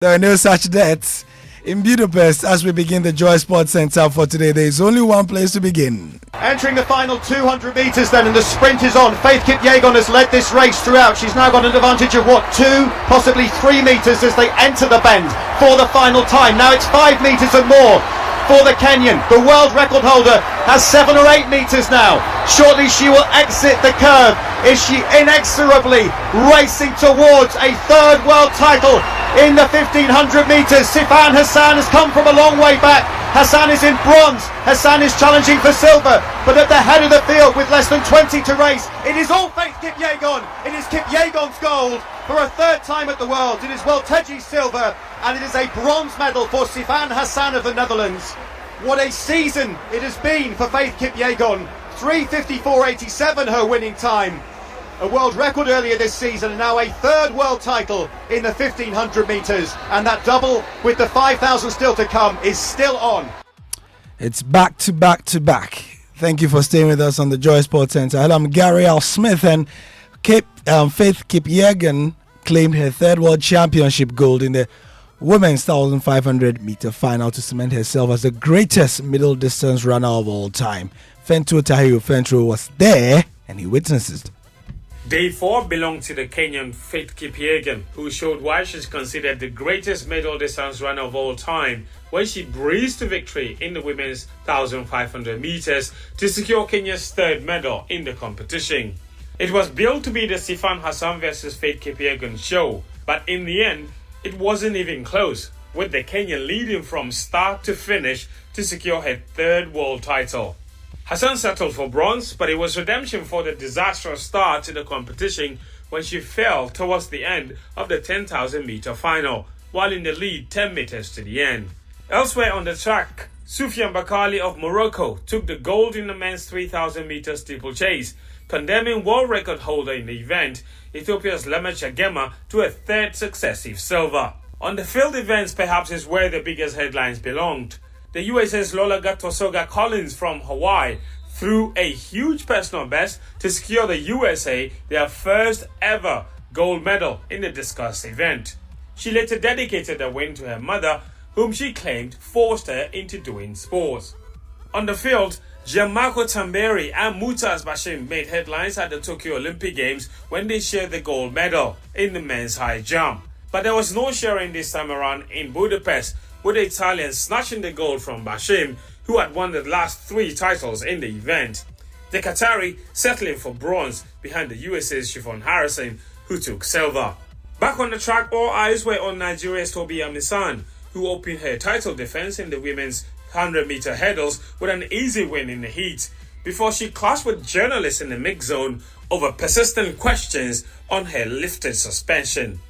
There are no such deaths in Budapest as we begin the Joy Sports Centre for today. There is only one place to begin. Entering the final 200 metres then, and the sprint is on. Faith Kipyegon has led this race throughout. She's now got an advantage of 2, possibly 3 metres as they enter the bend for the final time. Now it's 5 metres and more for the Kenyan. The world record holder has 7 or 8 metres now. Shortly she will exit the curve. Is she inexorably racing towards a third world title in the 1500 metres? Sifan Hassan has come from a long way back. Hassan is in bronze. Hassan is challenging for silver, but at the head of the field with less than 20 to race, it is all Faith Kipyegon. It is Kipyegon's gold for a third time at the Worlds. It is Welteji's silver, and it is a bronze medal for Sifan Hassan of the Netherlands. What a season it has been for Faith Kipyegon. 3:54.87 her winning time. A world record earlier this season, and now a third world title in the 1500 metres. And that double with the 5,000 still to come is still on. It's back to back to back. Thank you for staying with us on the Joy Sports Centre. Hello, I'm Gary Al Smith, and Faith Kipyegon claimed her third world championship gold in the women's 1,500 metre final to cement herself as the greatest middle distance runner of all time. Fento Tahiru Fentro was there, and he witnessed it. Day 4 belonged to the Kenyan Faith Kipyegon, who showed why she's considered the greatest middle distance runner of all time when she breezed to victory in the women's 1,500 meters to secure Kenya's third medal in the competition. It was billed to be the Sifan Hassan versus Faith Kipyegon show, but in the end, it wasn't even close, with the Kenyan leading from start to finish to secure her third world title. Hassan settled for bronze, but it was redemption for the disastrous start to the competition when she fell towards the end of the 10,000 meter final, while in the lead 10 meters to the end. Elsewhere on the track, Soufiane Bakali of Morocco took the gold in the men's 3,000 meter steeplechase, condemning world record holder in the event, Ethiopia's Lemech Agema, to a third successive silver. On the field events, perhaps is where the biggest headlines belonged. The USA's Lola Gatosoga Collins from Hawaii threw a huge personal best to secure the USA their first ever gold medal in the discussed event. She later dedicated the win to her mother, whom she claimed forced her into doing sports. On the field, Gianmarco Tamberi and Mutaz Bashim made headlines at the Tokyo Olympic Games when they shared the gold medal in the men's high jump. But there was no sharing this time around in Budapest, with the Italians snatching the gold from Bashim, who had won the last 3 titles in the event. The Qatari settling for bronze behind the USA's Siobhan Harrison, who took silver. Back on the track, all eyes were on Nigeria's Tobi Amisan, who opened her title defense in the women's 100-meter hurdles with an easy win in the heat, before she clashed with journalists in the mix zone over persistent questions on her lifted suspension.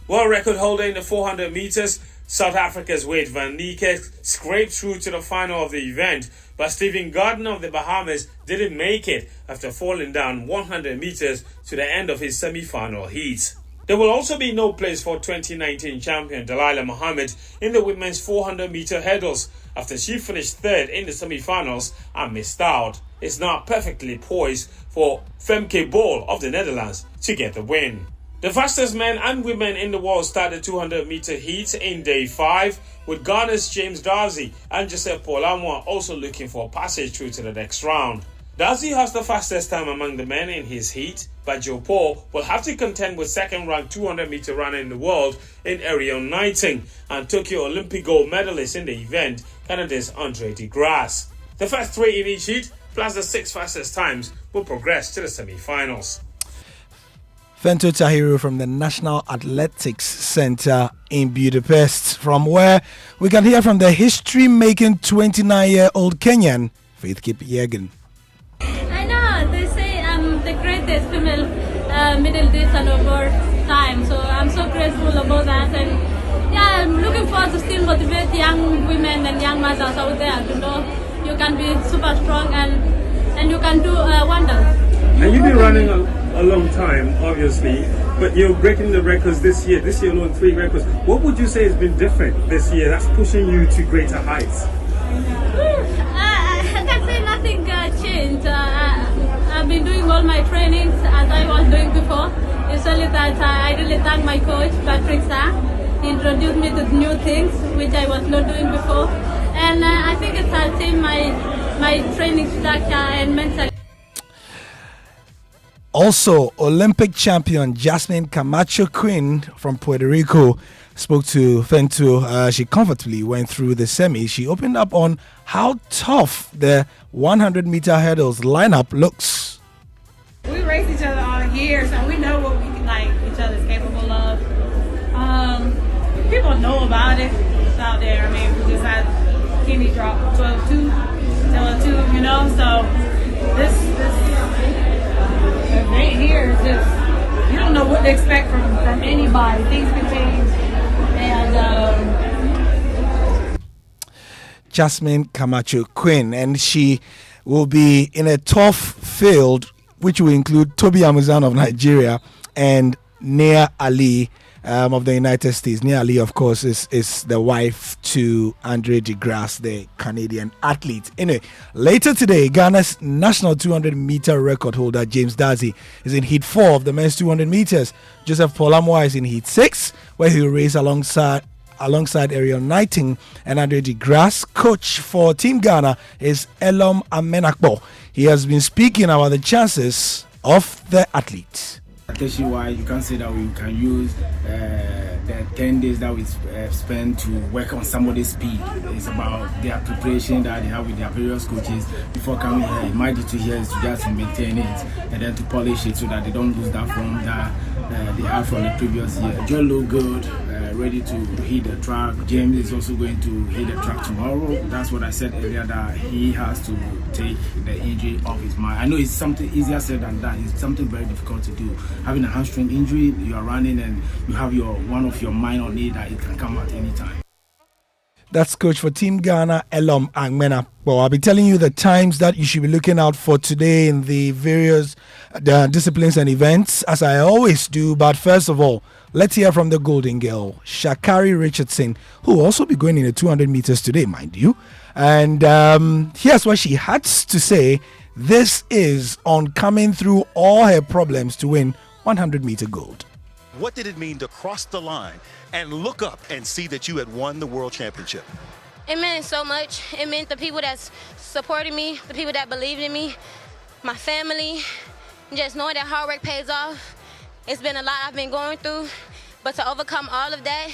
World record holder in the 400 meters, South Africa's Wade van Niekerk scraped through to the final of the event, but Stephen Gardner of the Bahamas didn't make it after falling down 100 meters to the end of his semi-final heat. There will also be no place for 2019 champion Delilah Muhammad in the women's 400-meter hurdles after she finished third in the semi-finals and missed out. It's now perfectly poised for Femke Bol of the Netherlands to get the win. The fastest men and women in the world started 200-meter heats in day 5, with Ghana's James Darcy and Joseph Polamwa also looking for passage through to the next round. Darcy has the fastest time among the men in his heat, but Joe Paul will have to contend with second-ranked 200-meter runner in the world in Ariel Knighting and Tokyo Olympic gold medalist in the event, Canada's Andre de Grasse. The first 3 in each heat, plus the 6 fastest times, will progress to the semi-finals. Fento Tahiru from the National Athletics Centre in Budapest, from where we can hear from the history-making 29-year-old Kenyan, Faith Kipyegon. I know, they say I'm the greatest female middle distance of all time, so I'm so grateful about that, and yeah, I'm looking forward to still motivate young women and young mothers out there to know you can be super strong and you can do wonders. And you've been running a long time, obviously, but you're breaking the records this year. This year alone, 3 records. What would you say has been different this year that's pushing you to greater heights? I can say nothing changed. I've been doing all my trainings as I was doing before. It's only that I really thank my coach, Patrick Sir, He introduced me to new things which I was not doing before, and I think it has changed my training structure and mental. Also, Olympic champion Jasmine Camacho Quinn from Puerto Rico spoke to Fento. She comfortably went through the semi. She opened up on how tough the 100-meter hurdles lineup looks. We race each other all year, so we know what each other's capable of. People know about it. It's out there. I mean, we just had Kenny drop 12-2, so this event here is just, you don't know what to expect from anybody. Things can change. And Jasmine Camacho Quinn, and she will be in a tough field, which will include Toby Amuzan of Nigeria and Nia Ali of the United States. Nia Ali, of course, is the wife to Andre DeGrasse, the Canadian athlete. Anyway, later today, Ghana's national 200-meter record holder James Darcy is in Heat 4 of the men's 200 meters. Joseph Polamwa is in Heat 6, where he will race alongside Ariel Knighting and Andre DeGrasse. Coach for Team Ghana is Elom Amenakbo. He has been speaking about the chances of the athlete. Wise, you can say that we can use the 10 days that we spend to work on somebody's speed. It's about their preparation that they have with their various coaches before coming here. My duty here is to just maintain it and then to polish it so that they don't lose that form that they have from the previous year. Joe look good, ready to hit the track. James is also going to hit the track tomorrow. That's what I said earlier, that he has to take the injury off his mind. I know it's something easier said than that. It's something very difficult to do. Having a hamstring injury, you are running and you have one of your mind on it that it can come at any time. That's coach for Team Ghana, Elom Angmena. Well, I'll be telling you the times that you should be looking out for today in the various disciplines and events, as I always do. But first of all, let's hear from the Golden Girl, Shakari Richardson, who will also be going in the 200 meters today, mind you. And here's what she had to say. This is on coming through all her problems to win 100-meter gold. What did it mean to cross the line and look up and see that you had won the world championship? It meant so much. It meant the people that's supporting me, the people that believed in me, my family, just knowing that hard work pays off. It's been a lot I've been going through, but to overcome all of that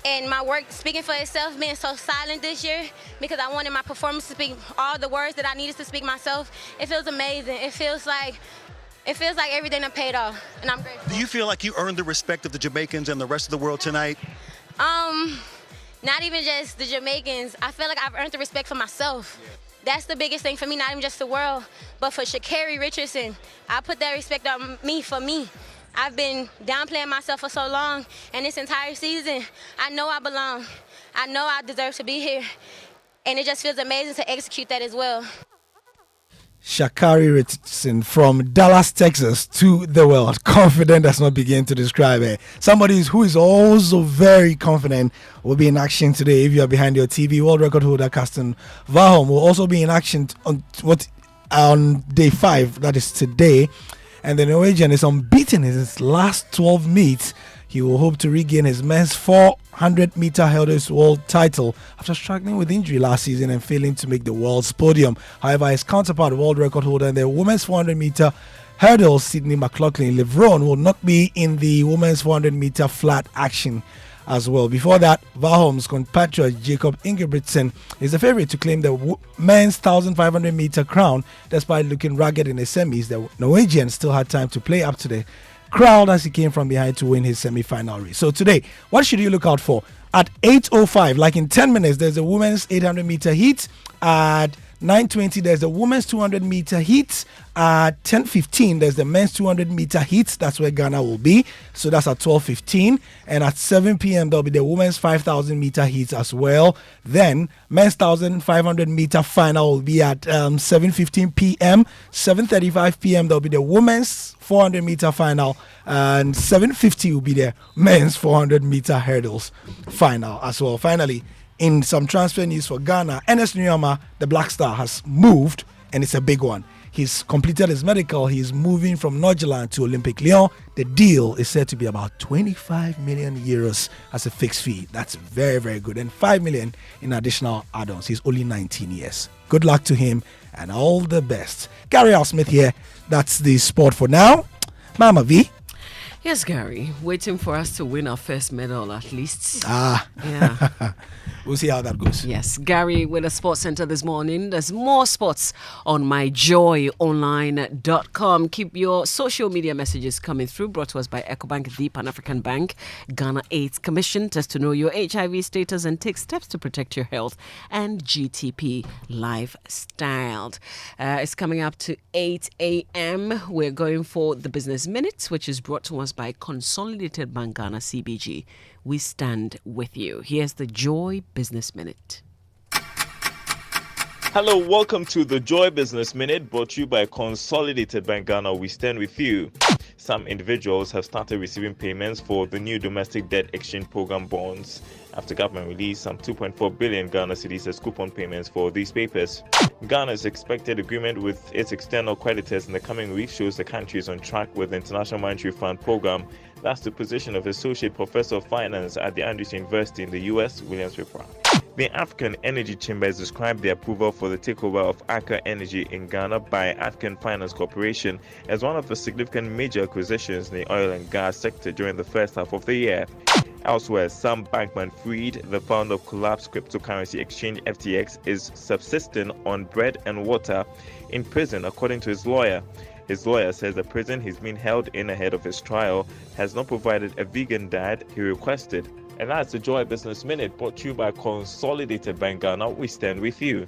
and my work speaking for itself, being so silent this year because I wanted my performance to speak all the words that I needed to speak myself, it feels amazing. It feels like everything that paid off, and I'm grateful. Do you feel like you earned the respect of the Jamaicans and the rest of the world tonight? Not even just the Jamaicans. I feel like I've earned the respect for myself. Yeah. That's the biggest thing for me, not even just the world, but for Shakari Richardson. I put that respect on me for me. I've been downplaying myself for so long, and this entire season, I know I belong. I know I deserve to be here, and it just feels amazing to execute that as well. Shakari Richardson from Dallas, Texas to the world. Confident does not begin to describe it. Somebody who is also very confident will be in action today. If you are behind your TV, world record holder Carsten Verhoeven will also be in action on day 5, that is today. And the Norwegian is unbeaten in his last 12 meets. He will hope to regain his men's 400-meter hurdles world title after struggling with injury last season and failing to make the world's podium. However, his counterpart, world record holder in the women's 400-meter hurdles, Sydney McLaughlin-Livron, will not be in the women's 400-meter flat action as well. Before that, Verhoeven's compatriot Jacob Ingebrigtsen is the favorite to claim the men's 1,500-meter crown. Despite looking ragged in the semis, the Norwegian still had time to play up to the crowd as he came from behind to win his semi-final race. So today, what should you look out for? At 8:05, like in 10 minutes, there's a women's 800-meter heat. At 9:20, there's the women's 200-meter heat. At 10:15, there's the men's 200-meter heat. That's where Ghana will be. So that's at 12:15. And at 7 p.m., there'll be the women's 5,000-meter heat as well. Then, men's 1,500-meter final will be at 7:15 p.m. 7:35 p.m., there'll be the women's 400-meter final. And 7:50 will be the men's 400-meter hurdles final as well. Finally, in some transfer news for Ghana, Ernest Nuama, the Black Star, has moved, and it's a big one. He's completed his medical. He's moving from Norgeland to Olympic Lyon. The deal is said to be about 25 million euros as a fixed fee. That's very, very good. And 5 million in additional add-ons. He's only 19 years. Good luck to him and all the best. Gary Al Smith here. That's the sport for now. Mama V. Yes, Gary. Waiting for us to win our first medal at least. Yeah. We'll see how that goes. Yes, Gary with the Sports Center this morning. There's more sports on myjoyonline.com. Keep your social media messages coming through. Brought to us by EcoBank, the Pan-African Bank, Ghana AIDS Commission. Test to know your HIV status and take steps to protect your health. And GTP Lifestyle. It's coming up to 8 a.m. We're going for the Business Minutes, which is brought to us by Consolidated Bank Ghana CBG. We stand with you. Here's the Joy Business Minute. Hello, welcome to the Joy Business Minute, brought to you by Consolidated Bank Ghana. We stand with you. Some individuals have started receiving payments for the new domestic debt exchange program bonds after government released some 2.4 billion Ghana cedis as coupon payments for these papers. Ghana's expected agreement with its external creditors in the coming weeks shows the country is on track with the International Monetary Fund program. That's the position of Associate Professor of Finance at the Andrews University in the US, William Swipra. The African Energy Chamber has described the approval for the takeover of Aker Energy in Ghana by African Finance Corporation as one of the significant major acquisitions in the oil and gas sector during the first half of the year. Elsewhere, Sam Bankman-Fried, the founder of collapsed cryptocurrency exchange FTX, is subsisting on bread and water in prison, according to his lawyer. His lawyer says the prison he's been held in ahead of his trial has not provided a vegan diet he requested. And that's the Joy Business Minute, brought to you by Consolidated Bank Ghana. We stand with you.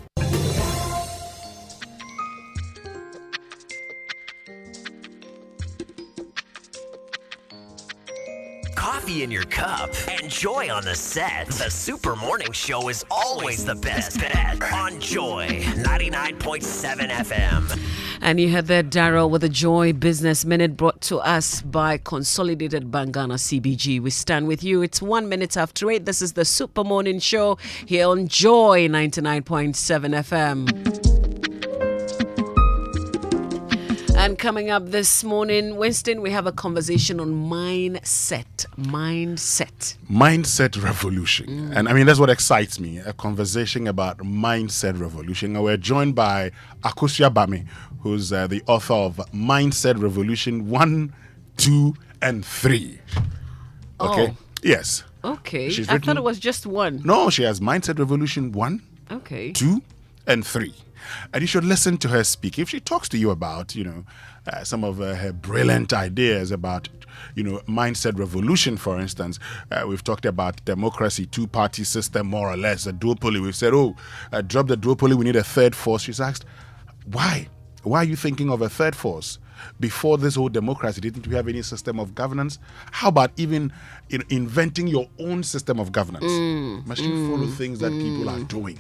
Coffee in your cup and Joy on the set. The Super Morning Show is always the best bet on Joy 99.7 FM. And you heard there Daryl with the Joy Business Minute, brought to us by Consolidated Bank Ghana CBG. We stand with you. It's 1 minute after 8. This is the Super Morning Show here on Joy 99.7 FM. And coming up this morning, Winston, we have a conversation on mindset. Mindset revolution. And I mean, that's what excites me, a conversation about mindset revolution. And we're joined by Akosia Bami, who's the author of Mindset Revolution 1, 2, and 3. Okay? Oh. Yes. Okay. I thought it was just one. No, she has Mindset Revolution 1, okay, 2, and 3. And you should listen to her speak. If she talks to you about, some of her brilliant ideas about, mindset revolution, for instance. We've talked about democracy, two-party system, more or less, a duopoly. We've said, drop the duopoly, we need a third force. She's asked, why? Why are you thinking of a third force? Before this whole democracy, didn't we have any system of governance? How about even inventing your own system of governance? Must you follow things that people are doing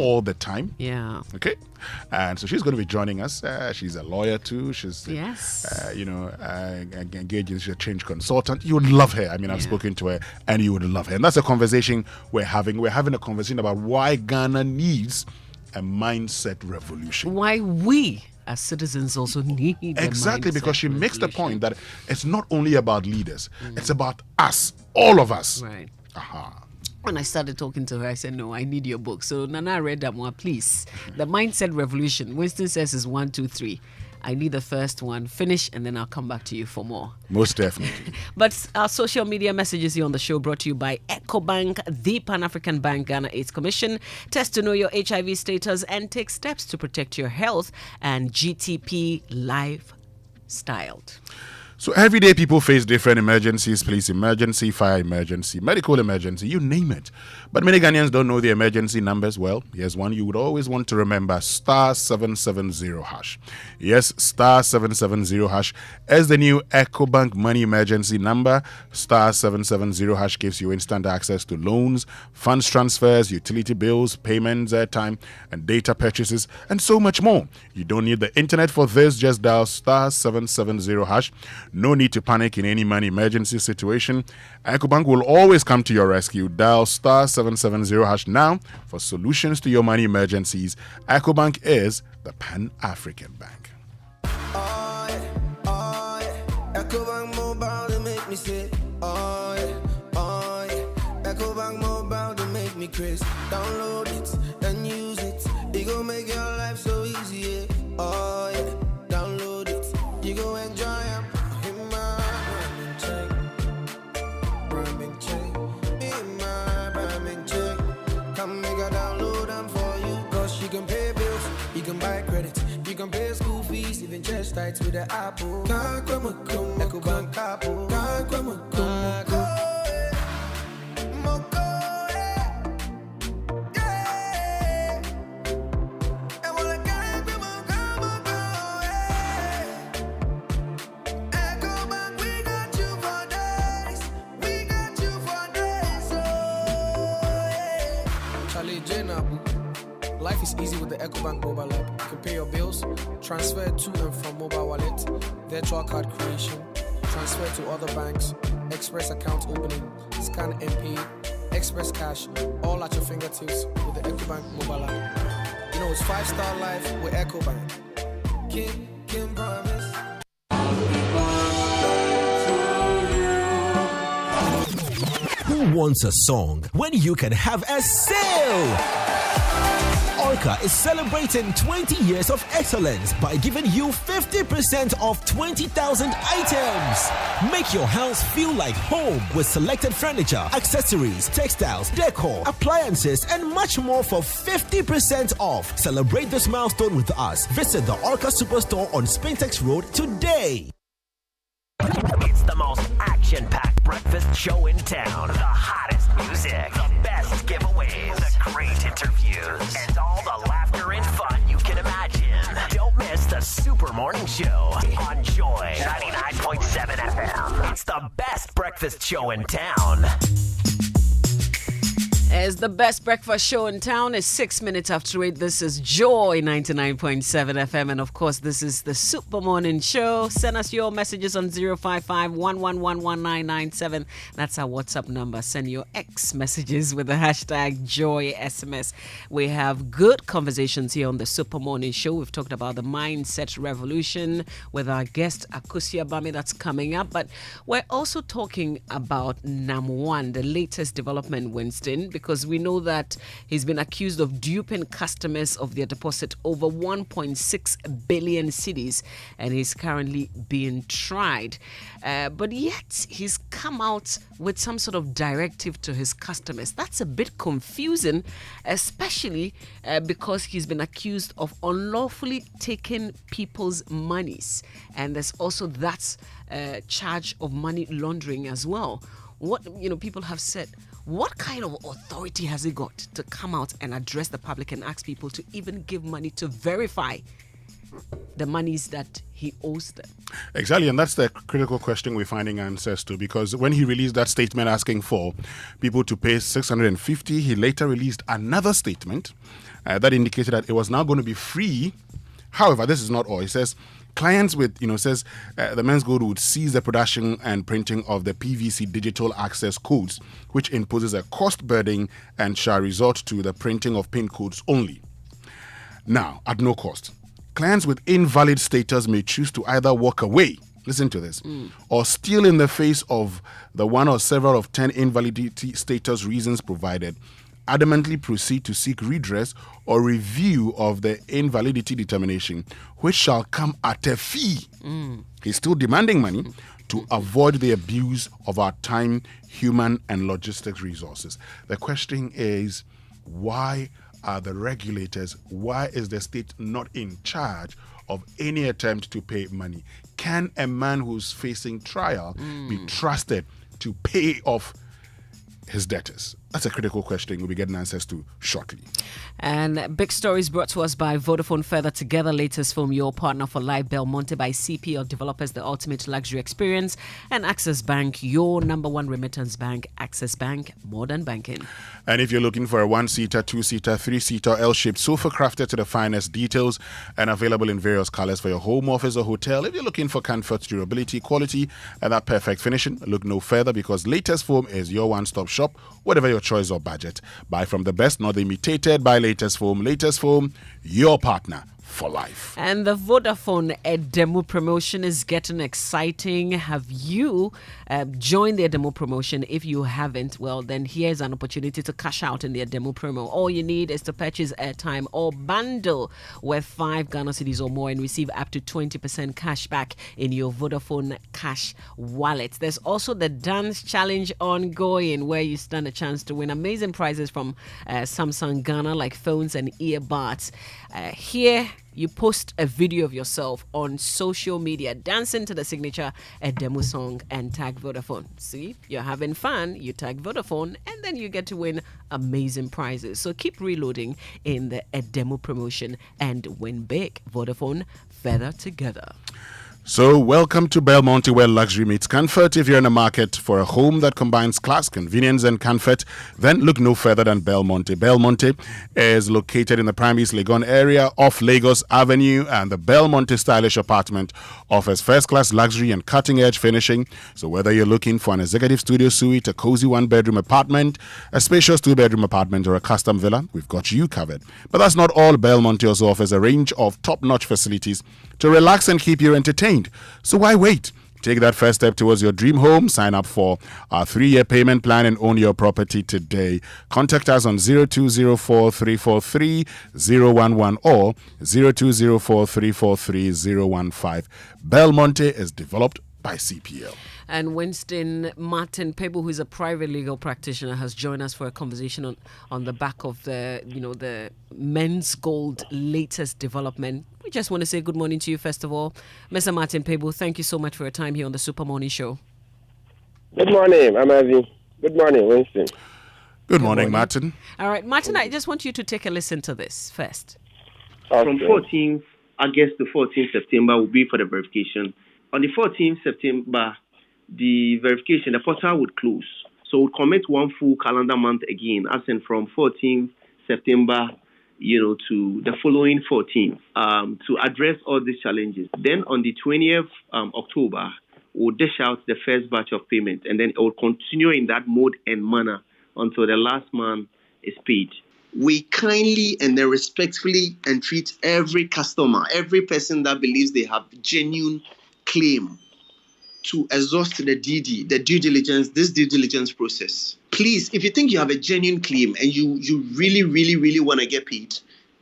all the time? Yeah. Okay. And so she's going to be joining us. She's a lawyer too. She's, engaged as a change consultant. You would love her. I mean, I've spoken to her and you would love her. And that's a conversation we're having. We're having a conversation about why Ghana needs a mindset revolution. Why we as citizens also need exactly, because she makes the point that it's not only about leaders, it's about us, all of us. Right. Aha. When I started talking to her, I said, no, I need your book. So Nana read that one, please. The Mindset Revolution. Winston says is 1, 2, 3. I need the first one. Finish, and then I'll come back to you for more. Most definitely. But our social media messages here on the show brought to you by EcoBank, the Pan-African Bank, Ghana AIDS Commission. Test to know your HIV status and take steps to protect your health, and GTP Lifestyle. So every day people face different emergencies: police emergency, fire emergency, medical emergency, you name it. But many Ghanaians don't know the emergency numbers. Well, here's one you would always want to remember: *770#. Yes, *770# is the new EcoBank money emergency number. *770# gives you instant access to loans, funds transfers, utility bills, payments, airtime, and data purchases, and so much more. You don't need the internet for this. Just dial *770#. No need to panic in any money emergency situation. EcoBank will always come to your rescue. Dial *770# now for solutions to your money emergencies. EcoBank is the Pan-African Bank. me say, oh yeah. Echo Bank Mobile to make me crazy. Download it and use it. It gon' make your life so easy, yeah. Oh yeah, download it. You go enjoy it. In my rhyming check. In my rhyming check. Come make a download them for you. Cause you can pay bills, you can buy credit, you can pay school fees, even chest tights with the Apple. Echo Bank Apple. Life is easy with the EcoBank mobile app. You can pay your bills, transfer to and from mobile wallet, virtual card creation, transfer to other banks, express account opening, scan and pay, express cash, all at your fingertips with the EcoBank mobile app. You know, it's 5-star life with EcoBank. Kim promise. Who wants a song when you can have a sale? Orca is celebrating 20 years of excellence by giving you 50% off 20,000 items. Make your house feel like home with selected furniture, accessories, textiles, decor, appliances, and much more for 50% off. Celebrate this milestone with us. Visit the Orca Superstore on Spintex Road today. It's the most action-packed breakfast show in town. The hottest music, the best giveaways, the great interviews, and all the laughter and fun you can imagine. Don't miss the Super Morning Show on Joy 99.7 FM. It's the best breakfast show in town. As the best breakfast show in town is 6 minutes after 8. This is Joy 99.7 FM. And of course, this is the Super Morning Show. Send us your messages on 055-111-1997. That's our WhatsApp number. Send your X messages with the hashtag JoySMS. We have good conversations here on the Super Morning Show. We've talked about the mindset revolution with our guest Akusia Bami that's coming up. But we're also talking about NAM1, the latest development, Winston, because we know that he's been accused of duping customers of their deposit over 1.6 billion cedis, and he's currently being tried. But yet he's come out with some sort of directive to his customers. That's a bit confusing, especially because he's been accused of unlawfully taking people's monies, and there's also that charge of money laundering as well. What people have said, what kind of authority has he got to come out and address the public and ask people to even give money to verify the monies that he owes them? Exactly, and that's the critical question we're finding answers to, because when he released that statement asking for people to pay 650, he later released another statement that indicated that it was now going to be free. However, this is not all. He says clients with, the Menzgold would cease the production and printing of the PVC digital access codes, which imposes a cost burden and shall resort to the printing of PIN codes only. Now, at no cost, clients with invalid status may choose to either walk away, listen to this, or steal in the face of the one or several of 10 invalidity status reasons provided, adamantly proceed to seek redress or review of the invalidity determination, which shall come at a fee. He's still demanding money to avoid the abuse of our time, human, and logistics resources. The question is, why are the regulators, why is the state not in charge of any attempt to pay money? Can a man who's facing trial be trusted to pay off his debtors? That's a critical question we'll be getting answers to shortly. And big stories brought to us by Vodafone. Further together, latest from your partner for life, Belmonte by CP, developers the ultimate luxury experience, and Access Bank, your number one remittance bank. Access Bank, modern banking. And if you're looking for a 1-seater, 2-seater, 3-seater L-shaped sofa crafted to the finest details and available in various colors for your home, office, or hotel, if you're looking for comfort, durability, quality, and that perfect finishing, look no further, because Latest Foam is your one-stop shop, whatever your choice or budget. Buy from the best, not imitated, by Latest Foam. Latest Foam, your partner for life. And the Vodafone demo promotion is getting exciting. Have you joined their demo promotion? If you haven't, well, then here's an opportunity to cash out in their demo promo. All you need is to purchase airtime or bundle worth 5 Ghana cedis or more and receive up to 20% cash back in your Vodafone cash wallet. There's also the dance challenge ongoing, where you stand a chance to win amazing prizes from Samsung Ghana, like phones and earbuds. Here you post a video of yourself on social media dancing to the signature demo song and tag Vodafone. See, you're having fun, you tag Vodafone, and then you get to win amazing prizes. So keep reloading in the demo promotion and win big. Vodafone, better together. So, welcome to Belmonte, where luxury meets comfort. If you're in the market for a home that combines class, convenience, and comfort, then look no further than Belmonte. Belmonte is located in the Prime East Legon area off Lagos Avenue, and the Belmonte stylish apartment offers first-class luxury and cutting-edge finishing. So, whether you're looking for an executive studio suite, a cozy one-bedroom apartment, a spacious two-bedroom apartment, or a custom villa, we've got you covered. But that's not all. Belmonte also offers a range of top-notch facilities to relax and keep you entertained. So why wait? Take that first step towards your dream home. Sign up for our 3-year payment plan and own your property today. Contact us on 0204 343 011 or 0204 343 015. Belmonte is developed by CPL. And Winston Martin Pebu, who is a private legal practitioner, has joined us for a conversation on the back of the Menzgold latest development. We just want to say good morning to you, first of all. Mr. Martin Pebu, thank you so much for your time here on the Super Morning Show. Good morning, Amazi. Good morning, Winston. Good morning, Martin. All right, Martin, I just want you to take a listen to this first. Okay. From 14th August to 14th September will be for the verification. On the 14th September, the verification, the portal would close. So we'll commit one full calendar month again, as in from 14th September, to the following 14th, to address all these challenges. Then on the 20th October, we'll dish out the first batch of payment, and then it will continue in that mode and manner until the last man is paid. We kindly and then respectfully entreat every customer, every person that believes they have genuine claim, to exhaust the DD, this due diligence process. Please, if you think you have a genuine claim and you really, really, really want to get paid,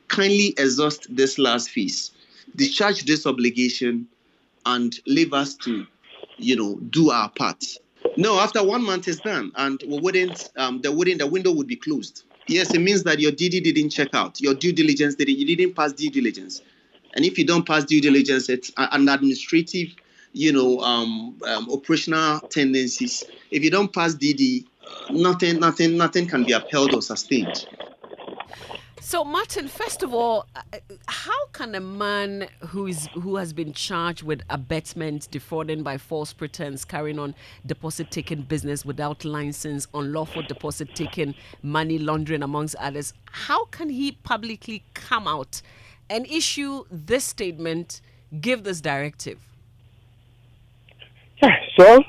kindly exhaust this last phase. Discharge this obligation and leave us to, do our part. No, after 1 month is done and the window would be closed. Yes, it means that your DD didn't check out. Your due diligence, you didn't pass due diligence. And if you don't pass due diligence, it's an administrative operational tendencies. If you don't pass DD, nothing can be upheld or sustained. So, Martin, first of all, how can a man who has been charged with abetment, defrauding by false pretense, carrying on deposit-taking business without license, unlawful deposit-taking, money laundering, amongst others, how can he publicly come out and issue this statement, give this directive? So,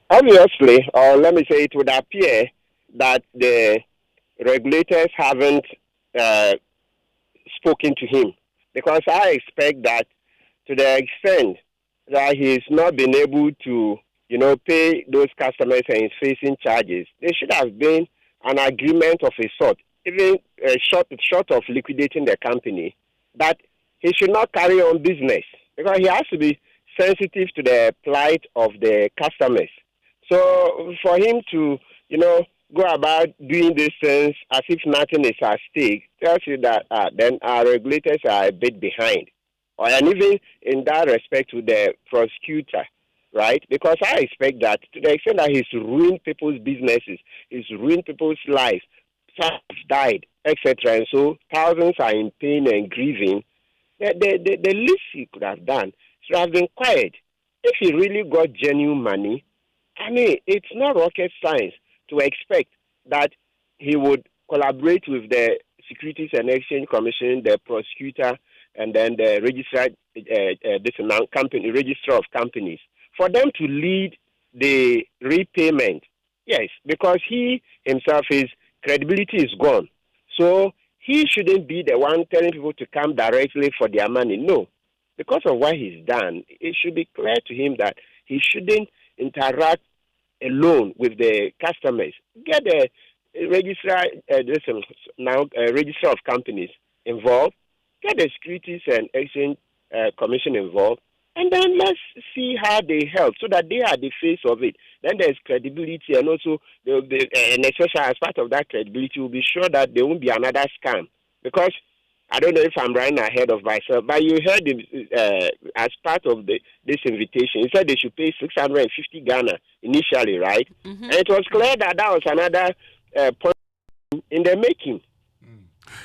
obviously, or let me say it would appear that the regulators haven't spoken to him, because I expect that to the extent that he's not been able to, pay those customers and is facing charges, there should have been an agreement of a sort, even short of liquidating the company, that he should not carry on business, because he has to be sensitive to the plight of the customers. So for him to, go about doing these things as if nothing is at stake tells you that then our regulators are a bit behind. And even in that respect to the prosecutor, right? Because I expect that to the extent that he's ruined people's businesses, he's ruined people's lives, some have died, etc. And so thousands are in pain and grieving. The least he could have done should have been quiet. If he really got genuine money, it's not rocket science to expect that he would collaborate with the Securities and Exchange Commission, the prosecutor, and then the registrar of companies, for them to lead the repayment. Yes, because he himself, his credibility is gone. So he shouldn't be the one telling people to come directly for their money. No. Because of what he's done, it should be clear to him that he shouldn't interact alone with the customers. Get the registrar, register of companies involved. Get the Securities and Exchange Commission involved, and then let's see how they help, so that they are the face of it. Then there's credibility, and also and especially as part of that credibility, will be sure that there won't be another scam. Because I don't know if I'm running ahead of myself, but you heard as part of this invitation, he said they should pay 650 Ghana initially, right? Mm-hmm. And it was clear that was another point in the making.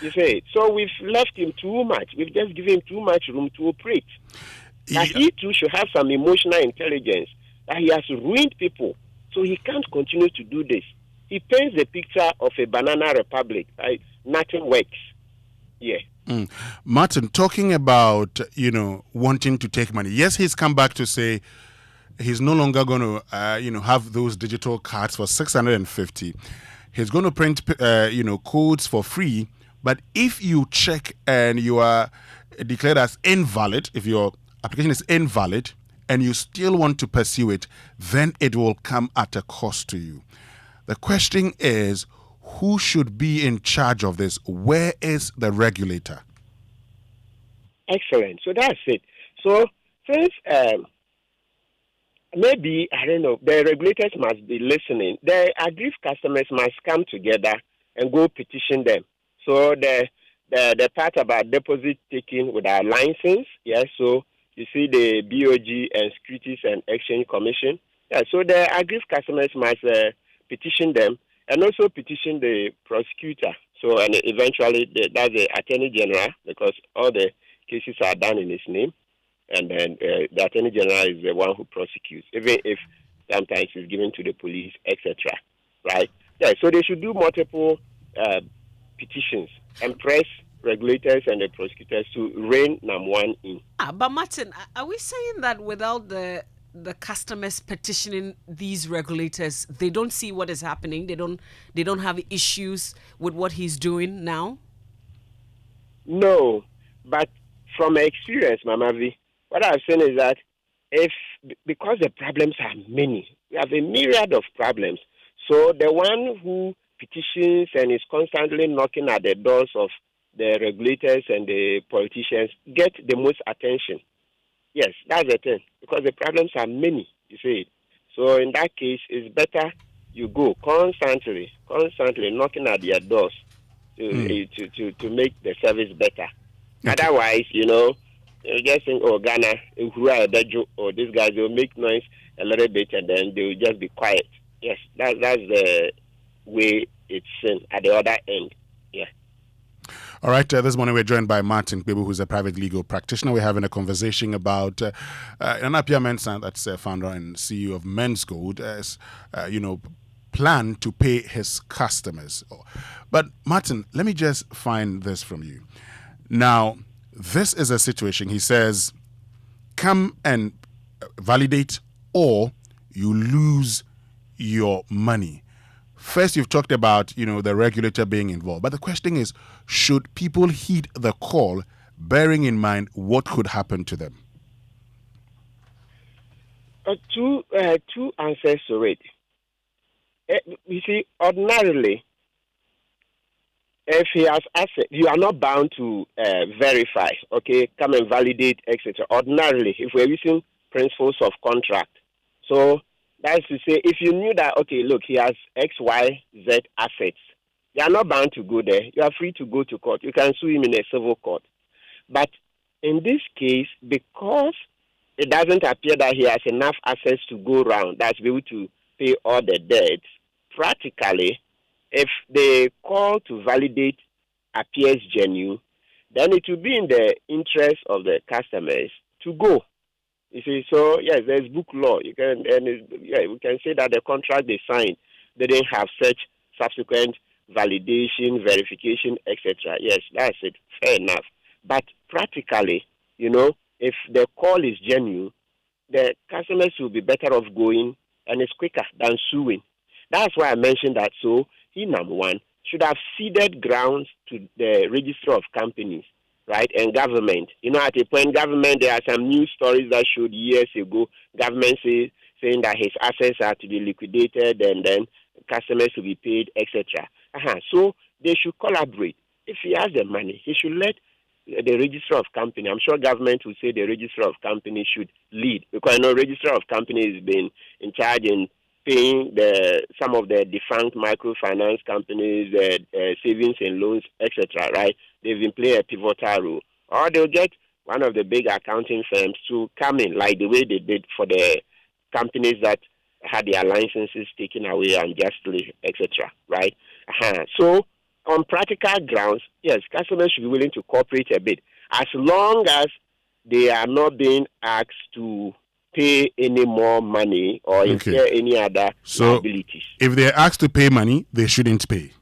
You say, so we've left him too much. We've just given him too much room to operate. But he too should have some emotional intelligence that he has ruined people, so he can't continue to do this. He paints the picture of a banana republic. Right? Nothing works. Yeah. Martin, talking about, wanting to take money. Yes, he's come back to say he's no longer going to, have those digital cards for 650. He's going to print, codes for free. But if you check and you are declared as invalid, if your application is invalid and you still want to pursue it, then it will come at a cost to you. The question is, who should be in charge of this? Where is the regulator? Excellent. So that's it. So since maybe, I don't know, the regulators must be listening. The aggrieved customers must come together and go petition them. So the part about deposit taking without license, yes, so you see the BOG and Securities and Exchange Commission. Yeah, so the aggrieved customers must petition them and also petition the prosecutor. So, and eventually that's the Attorney General, because all the cases are done in his name. And then the Attorney General is the one who prosecutes, even if sometimes it's given to the police, etc. Right? Yeah, so they should do multiple petitions and press regulators and the prosecutors to rein NAM1 in. But Martin, are we saying that without the customers petitioning these regulators, they don't see what is happening? They don't have issues with what he's doing now? No, but from experience, Mama V, what I've seen is that because the problems are many, we have a myriad of problems. So the one who petitions and is constantly knocking at the doors of the regulators and the politicians get the most attention. Yes, that's the thing, because the problems are many, you see. So in that case, it's better you go constantly knocking at their doors to make the service better. Okay. Otherwise, you just think, Ghana, or these guys, they'll make noise a little bit and then they'll just be quiet. Yes, that's the way it's seen at the other end. Yeah. All right, this morning we're joined by Martin Kpebu, who's a private legal practitioner. We're having a conversation about Anapia Mensah, that's founder and CEO of Menzgold, as plan to pay his customers. But Martin, let me just find this from you. Now, this is a situation, he says, come and validate or you lose your money. First, you've talked about, the regulator being involved. But the question is, should people heed the call, bearing in mind what could happen to them? Two answers to it. You see, ordinarily, if he has assets, you are not bound to verify, okay, come and validate, etc. Ordinarily, if we're using principles of contract. So, that's to say, if you knew that, okay, look, he has X, Y, Z assets, you are not bound to go there. You are free to go to court. You can sue him in a civil court. But in this case, because it doesn't appear that he has enough assets to go around, that's be able to pay all the debts, practically, if the call to validate appears genuine, then it will be in the interest of the customers to go. You see, so yes, there's book law. We can say that the contract they signed, they didn't have such subsequent validation, verification, etc. Yes, that's it. Fair enough. But practically, if the call is genuine, the customers will be better off going, and it's quicker than suing. That's why I mentioned that. So he, number one, should have ceded grounds to the register of companies, right, and government. You know, at a point, government, there are some news stories that showed years ago, government saying that his assets are to be liquidated and then customers to be paid, etc. So they should collaborate. If he has the money, he should let the register of company. I'm sure government will say the register of company should lead, because I know register of company has been in charge in paying some of the defunct microfinance companies, savings and loans, etc. Right? They've been playing a pivotal role. Or they'll get one of the big accounting firms to come in, like the way they did for the companies that had their licenses taken away unjustly, etc. Right? So on practical grounds, yes, customers should be willing to cooperate a bit, as long as they are not being asked to pay any more money or incur any other liabilities. If they're asked to pay money, they shouldn't pay.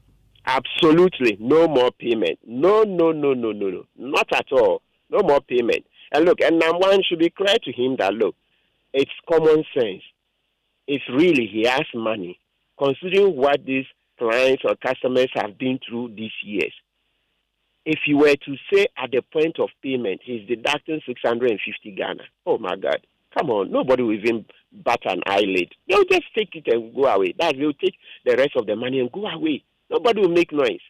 Absolutely. No more payment. No. Not at all. No more payment. And look, and number one should be clear to him that, look, it's common sense. If really he has money, considering what these clients or customers have been through these years, if you were to say at the point of payment, he's deducting 650 Ghana. Oh, my God. Come on, nobody will even bat an eyelid. They'll just take it and go away. They'll take the rest of the money and go away. Nobody will make noise.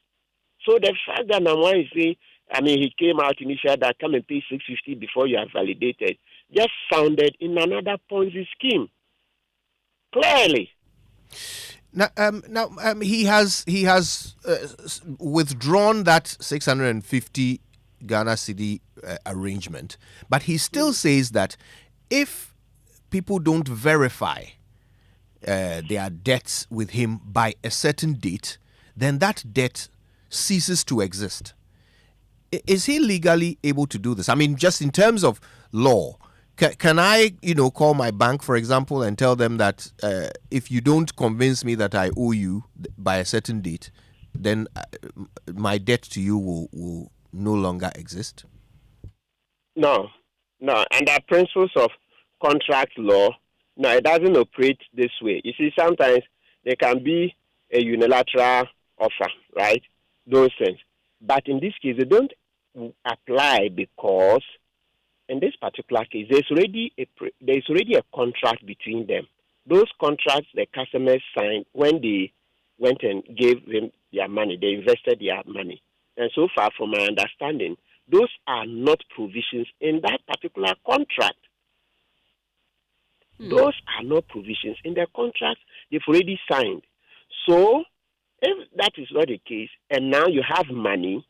So the fact that Namwa is saying, he came out initially that come and pay 650 before you are validated, just sounded in another Ponzi scheme. Clearly. Now, he has withdrawn that 650 Ghana cedi arrangement, but he still says that if people don't verify their debts with him by a certain date, then that debt ceases to exist. Is he legally able to do this? I mean, just in terms of law, can I, call my bank, for example, and tell them that if you don't convince me that I owe you by a certain date, then my debt to you will no longer exist? No. And the principles of contract law, no, it doesn't operate this way. You see, sometimes there can be a unilateral offer, right? Those things. But in this case, they don't apply because in this particular case, there's already a contract between them. Those contracts the customers signed when they went and gave them their money, they invested their money. And so far, from my understanding, those are not provisions in that particular contract. Those are not provisions in the contract they've already signed. So, if that is not the case, and now you have money,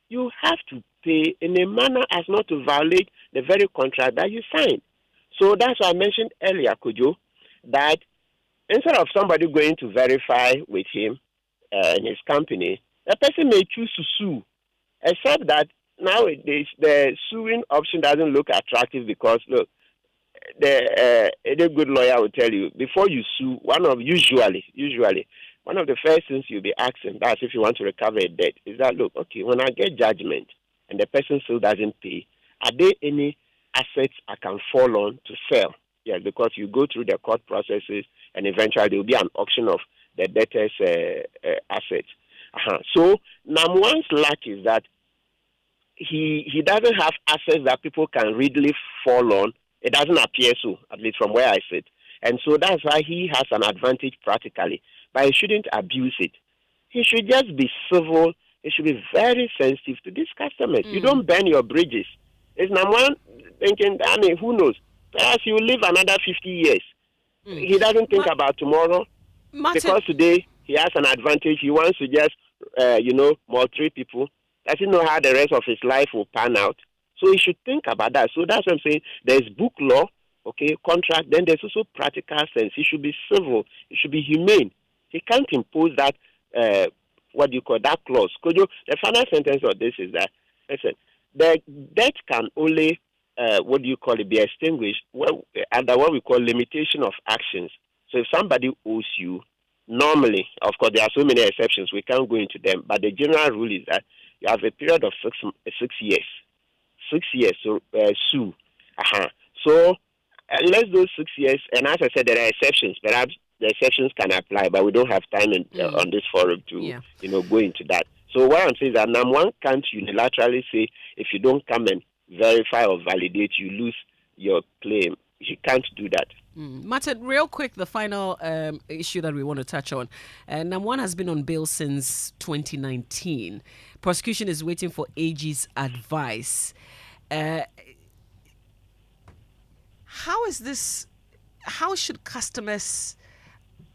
you have to pay in a manner as not to violate the very contract that you signed. So that's why I mentioned earlier, Kojo, that instead of somebody going to verify with him in his company, the person may choose to sue, except that nowadays the suing option doesn't look attractive because, look, a good lawyer will tell you, before you sue, usually, one of the first things you'll be asking, that's if you want to recover a debt, is that, look, okay, when I get judgment and the person still doesn't pay, are there any assets I can fall on to sell? Yeah, because you go through the court processes and eventually there will be an auction of the debtor's assets. So, Namwan's lack is that he doesn't have assets that people can readily fall on. It doesn't appear so, at least from where I sit. And so that's why he has an advantage practically. But he shouldn't abuse it. He should just be civil. He should be very sensitive to these customers. You don't burn your bridges. It's Namwan thinking, who knows? Perhaps you live another 50 years. He doesn't think about tomorrow. Because today he has an advantage. He wants to just, maltreat people. Doesn't know how the rest of his life will pan out. So he should think about that. So that's what I'm saying. There's book law, contract. Then there's also practical sense. He should be civil. He should be humane. He can't impose that, that clause. The final sentence of this is that, listen, the debt can only, be extinguished under what we call limitation of actions. So if somebody owes you, normally, of course, there are so many exceptions, we can't go into them, but the general rule is that you have a period of 6 years. 6 years to sue. So, unless those 6 years, and as I said, there are exceptions. Perhaps the exceptions can apply, but we don't have time on this forum to, go into that. So what I'm saying is that NAM1 can't unilaterally say if you don't come and verify or validate, you lose your claim. You can't do that. Martin, real quick, the final issue that we want to touch on. NAM1 has been on bail since 2019. Prosecution is waiting for AG's advice. How is this? How should customers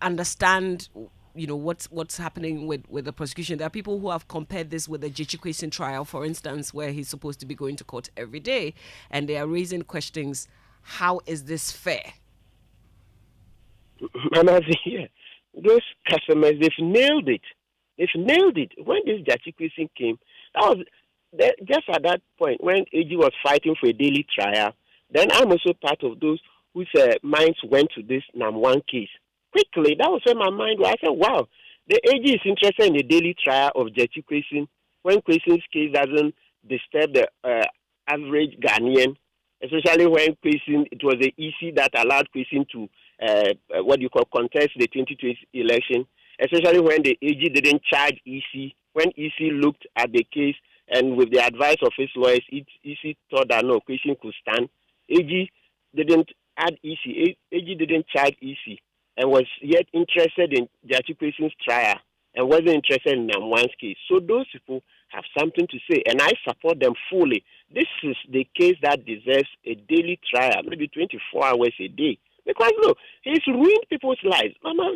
understand, what's happening with the prosecution? There are people who have compared this with the J.H. Kwesi trial, for instance, where he's supposed to be going to court every day, and they are raising questions. How is this fair? Yeah. Those customers, they've nailed it. When this J.H. Kwesi came, that was just at that point when AG was fighting for a daily trial. Then I'm also part of those whose minds went to this NAM1 case. Quickly, that was where my mind was. I said, wow, the AG is interested in the daily trial of J.H. Kwesi when Kwesi's case doesn't disturb the average Ghanaian, especially when Kwesi, it was the EC that allowed Kwesi to contest the 2020 election, especially when the AG didn't charge EC. When EC looked at the case and with the advice of his lawyers, EC thought that no, Kwesi could stand. AG didn't add EC. AG didn't charge EC and was yet interested in J.H. Kwesi's trial and wasn't interested in NAM1's case. So those people have something to say, and I support them fully. This is the case that deserves a daily trial, maybe 24 hours a day. Because, look, he's ruined people's lives. Mama,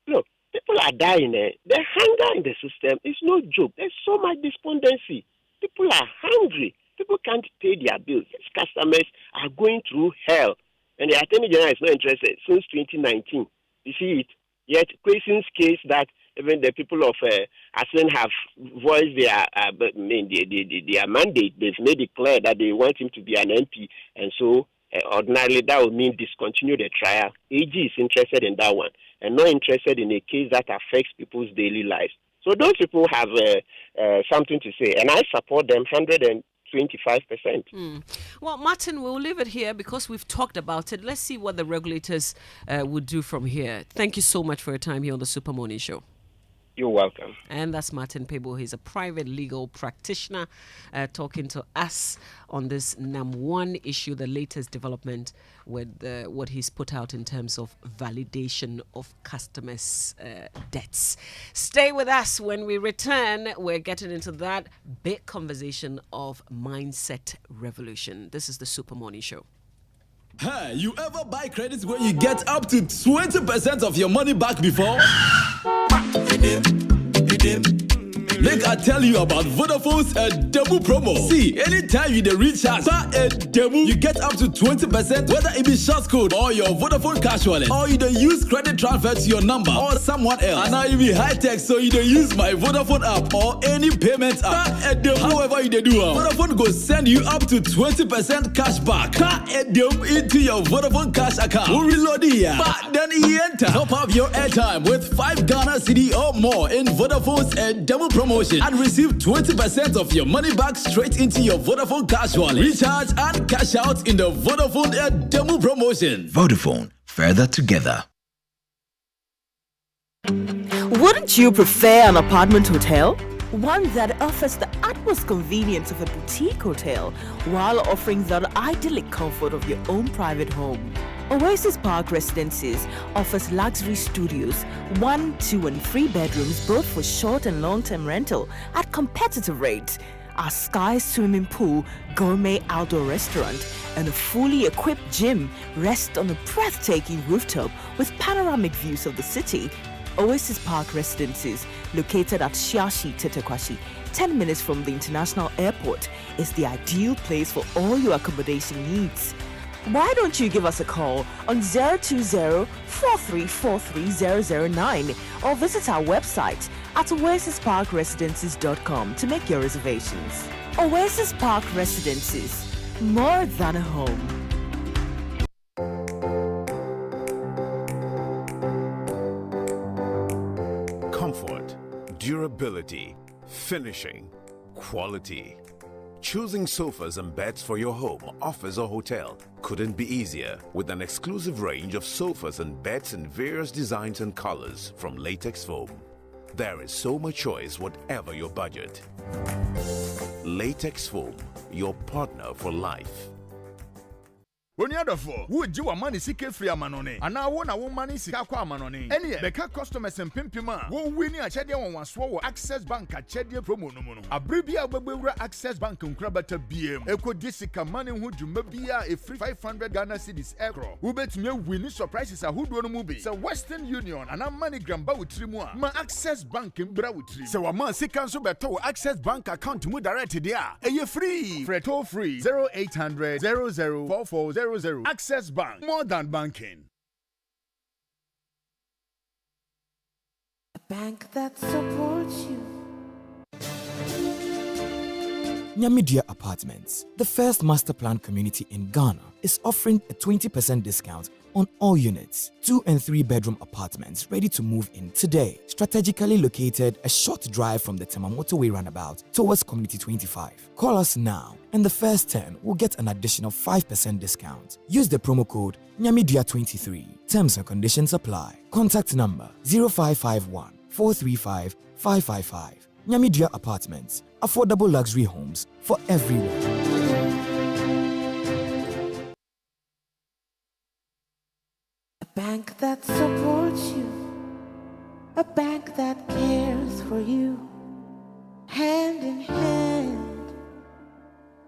look, people are dying. The hunger in the system is no joke. There's so much despondency. People are hungry. People can't pay their bills. These customers are going through hell. And the Attorney General is not interested since 2019. You see it? Yet, Kwesi's case that even the people of Asen have voiced their mandate. They've made it clear that they want him to be an MP. And so, ordinarily, that would mean discontinue the trial. AG is interested in that one and not interested in a case that affects people's daily lives. So those people have something to say. And I support them 125%. Well, Martin, we'll leave it here because we've talked about it. Let's see what the regulators would do from here. Thank you so much for your time here on the Super Morning Show. You're welcome. And that's Martin Pebo. He's a private legal practitioner talking to us on this NAM1 issue, the latest development with what he's put out in terms of validation of customers' debts. Stay with us. When we return, we're getting into that big conversation of mindset revolution. This is the Super Morning Show. Hey, you ever buy credits where you get up to 20% of your money back before? Make I tell you about Vodafone's demo promo. See, anytime you recharge a demo, you get up to 20%, whether it be short code or your Vodafone cash wallet, or you use credit transfer to your number or someone else. And now you be high tech, so you use my Vodafone app or any payment app. However you do, Vodafone go send you up to 20% cash back into your Vodafone cash account. We'll reload it, but then you enter. Top up your airtime with 5 Ghana cedi or more in Vodafone's demo promotion and receive 20% of your money back straight into your Vodafone cash wallet. Recharge and cash out in the Vodafone demo promotion. Vodafone, further together. Wouldn't you prefer an apartment hotel? One that offers the utmost convenience of a boutique hotel while offering the idyllic comfort of your own private home. Oasis Park Residences offers luxury studios, 1, 2 and 3 bedrooms both for short and long-term rental at competitive rates. Our sky swimming pool, gourmet outdoor restaurant and a fully equipped gym rest on a breathtaking rooftop with panoramic views of the city. Oasis Park Residences, located at Shiashi Tetekwashi, 10 minutes from the international airport, is the ideal place for all your accommodation needs. Why don't you give us a call on 020-4343-009 or visit our website at oasisparkresidences.com to make your reservations. Oasis Park Residences, more than a home. Comfort, durability, finishing, quality. Choosing sofas and beds for your home, office or hotel couldn't be easier with an exclusive range of sofas and beds in various designs and colors from latex foam. There is so much choice, whatever your budget. Latex Foam, your partner for life. When you're for would you want money seek free amanone and now one money seek aqua manone any beka customers and pimpima won't win a chedia one swallow access bank at chedia promo no a bribia babura access bank on crabata BM eco disika money who do mabia a free 500 Ghana cedis aircraft who bet me winning surprises a hood one movie so Western Union and a money gramba with trimua ma access bank in bra with three so a man seek cancel beto access bank account to move directed there a you free for toll free 0800 004400 Access Bank, more than banking. A bank that supports you. Nyamidia Apartments, the first master plan community in Ghana, is offering a 20% discount on all units. 2 and 3 bedroom apartments ready to move in today. Strategically located a short drive from the Tema Motorway roundabout towards Community 25. Call us now and the first 10 will get an additional 5% discount. Use the promo code NYAMIDIA23. Terms and conditions apply. Contact number 0551 435 555. Nyamidia Apartments. Affordable luxury homes for everyone. A bank that supports you. A bank that cares for you. Hand in hand,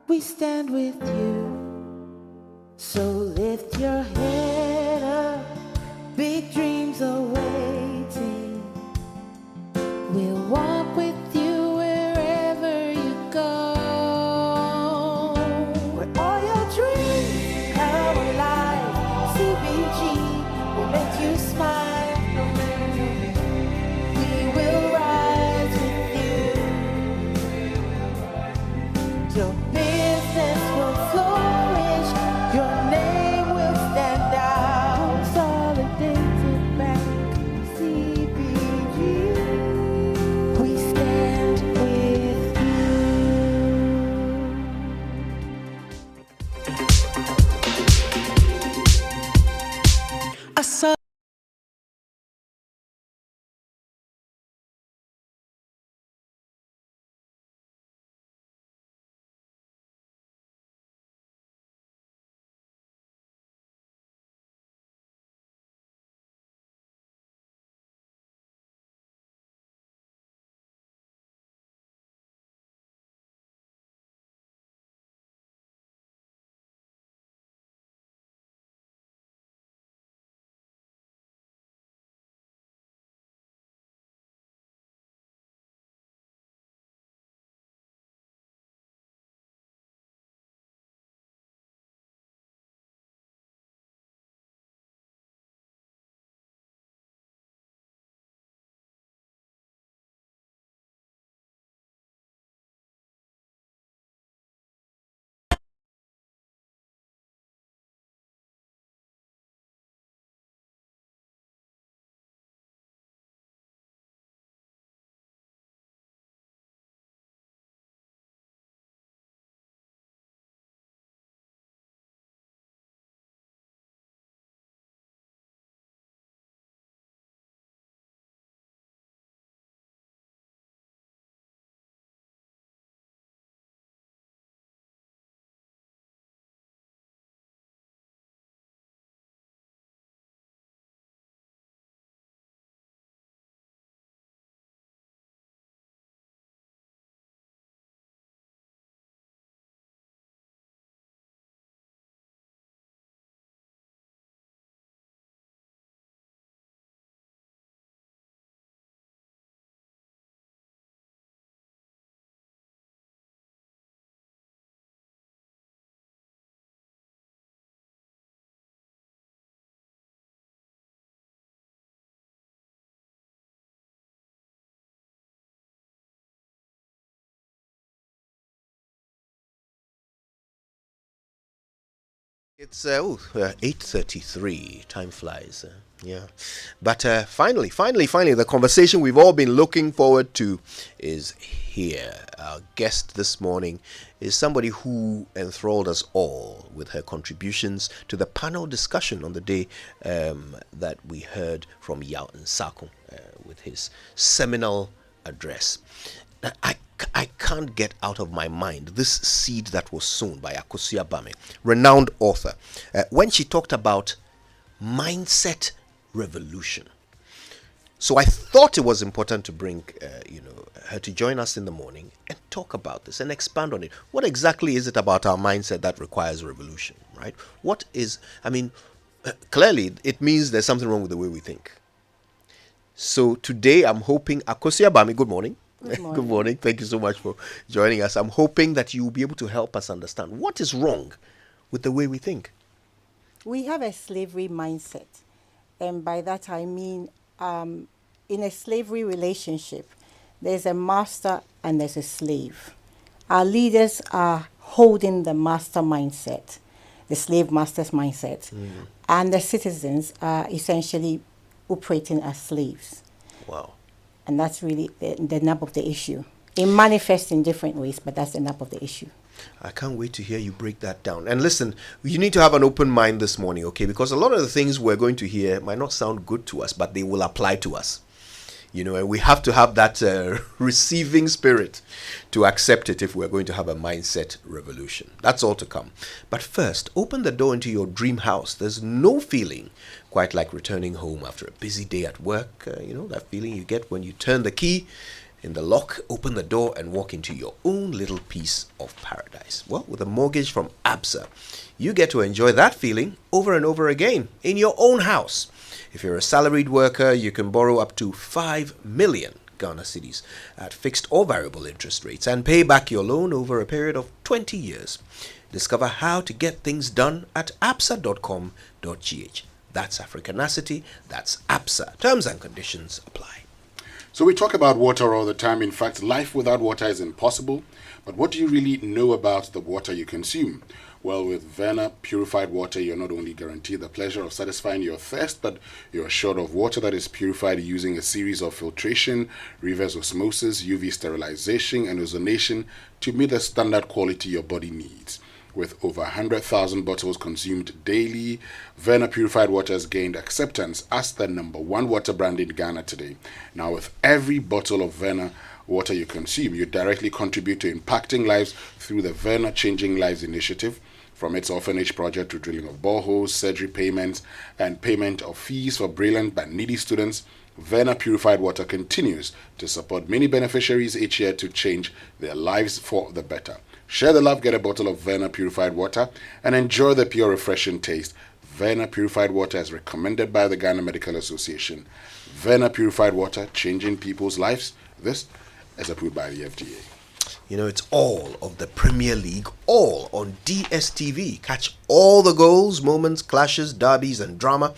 we stand with you. So lift your head up. Big dreams are waiting. We'll walk with you wherever you go. Where all your dreams come alive. CBG will make you smile. We will rise with you. Your business will flourish. Your name will stand It's 8:33. Time flies. Yeah. But finally, the conversation we've all been looking forward to is here. Our guest this morning is somebody who enthralled us all with her contributions to the panel discussion on the day that we heard from Yao Nsako with his seminal address. I can't get out of my mind this seed that was sown by Akosi Abame, renowned author, when she talked about mindset revolution. So I thought it was important to bring her to join us in the morning and talk about this and expand on it. What exactly is it about our mindset that requires revolution, right? Clearly it means there's something wrong with the way we think. So today I'm hoping, Akosi Abame, good morning. Good morning. Good morning. Thank you so much for joining us. I'm hoping that you will be able to help us understand what is wrong with the way we think. We have a slavery mindset. And by that I mean, in a slavery relationship, there's a master and there's a slave. Our leaders are holding the master mindset, the slave master's mindset. And the citizens are essentially operating as slaves. Wow. And that's really the nub of the issue. It manifests in different ways, but that's the nub of the issue. I can't wait to hear you break that down. And listen, you need to have an open mind this morning, okay? Because a lot of the things we're going to hear might not sound good to us, but they will apply to us. And we have to have that receiving spirit to accept it if we're going to have a mindset revolution. That's all to come. But first, open the door into your dream house. There's no feeling quite like returning home after a busy day at work. That feeling you get when you turn the key in the lock, open the door, and walk into your own little piece of paradise. Well, with a mortgage from ABSA, you get to enjoy that feeling over and over again in your own house. If you're a salaried worker, you can borrow up to 5 million Ghana cedis at fixed or variable interest rates and pay back your loan over a period of 20 years. Discover how to get things done at absa.com.gh. That's Africanacity, that's ABSA. Terms and conditions apply. So we talk about water all the time. In fact, life without water is impossible. But what do you really know about the water you consume? Well, with Verna purified water, you're not only guaranteed the pleasure of satisfying your thirst, but you're assured of water that is purified using a series of filtration, reverse osmosis, UV sterilization, and ozonation to meet the standard quality your body needs. With over 100,000 bottles consumed daily, Verna Purified Water has gained acceptance as the #1 water brand in Ghana today. Now, with every bottle of Verna water you consume, you directly contribute to impacting lives through the Verna Changing Lives initiative. From its orphanage project to drilling of boreholes, surgery payments, and payment of fees for brilliant but needy students, Verna Purified Water continues to support many beneficiaries each year to change their lives for the better. Share the love, get a bottle of Verna Purified Water, and enjoy the pure, refreshing taste. Verna Purified Water is recommended by the Ghana Medical Association. Verna Purified Water, changing people's lives. This is approved by the FDA. It's all of the Premier League, all on DSTV. Catch all the goals, moments, clashes, derbies, and drama.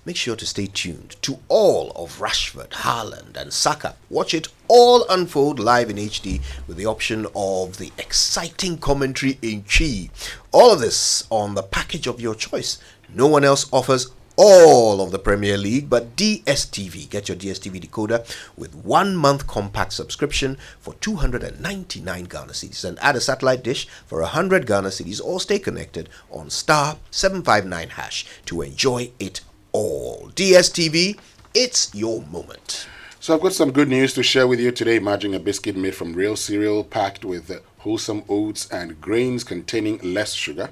Make sure to stay tuned to all of Rashford, Haaland, and Saka. Watch it all unfold live in HD with the option of the exciting commentary in Chi. All of this on the package of your choice. No one else offers all of the Premier League, but DSTV. Get your DSTV decoder with 1 month compact subscription for 299 Ghana cedis and add a satellite dish for 100 Ghana cedis, or stay connected on *759# to enjoy it all. DSTV, it's your moment. So I've got some good news to share with you today. Imagine a biscuit made from real cereal packed with wholesome oats and grains containing less sugar.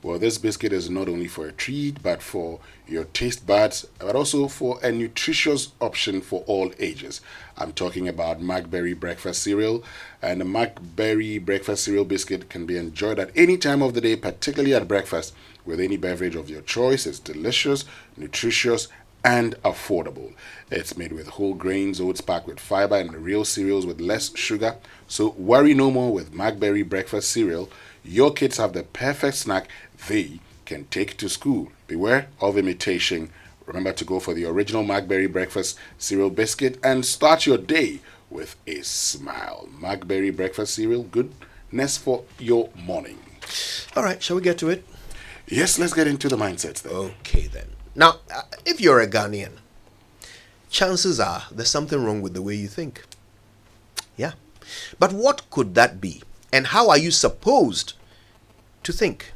Well, this biscuit is not only for a treat, but for your taste buds, but also for a nutritious option for all ages. I'm talking about Magberry breakfast cereal, and the Magberry breakfast cereal biscuit can be enjoyed at any time of the day, particularly at breakfast, with any beverage of your choice. It's delicious, nutritious, and affordable. It's made with whole grains, oats packed with fiber, and real cereals with less sugar. So worry no more with Magberry breakfast cereal. Your kids have the perfect snack they can take to school. Beware of imitation. Remember to go for the original Magberry breakfast cereal biscuit and start your day with a smile. Magberry breakfast cereal, goodness for your morning. All right, shall we get to it? Yes, let's get into the mindsets then. Okay, then. Now, if you're a Ghanaian, chances are there's something wrong with the way you think. Yeah. But what could that be? And how are you supposed to think?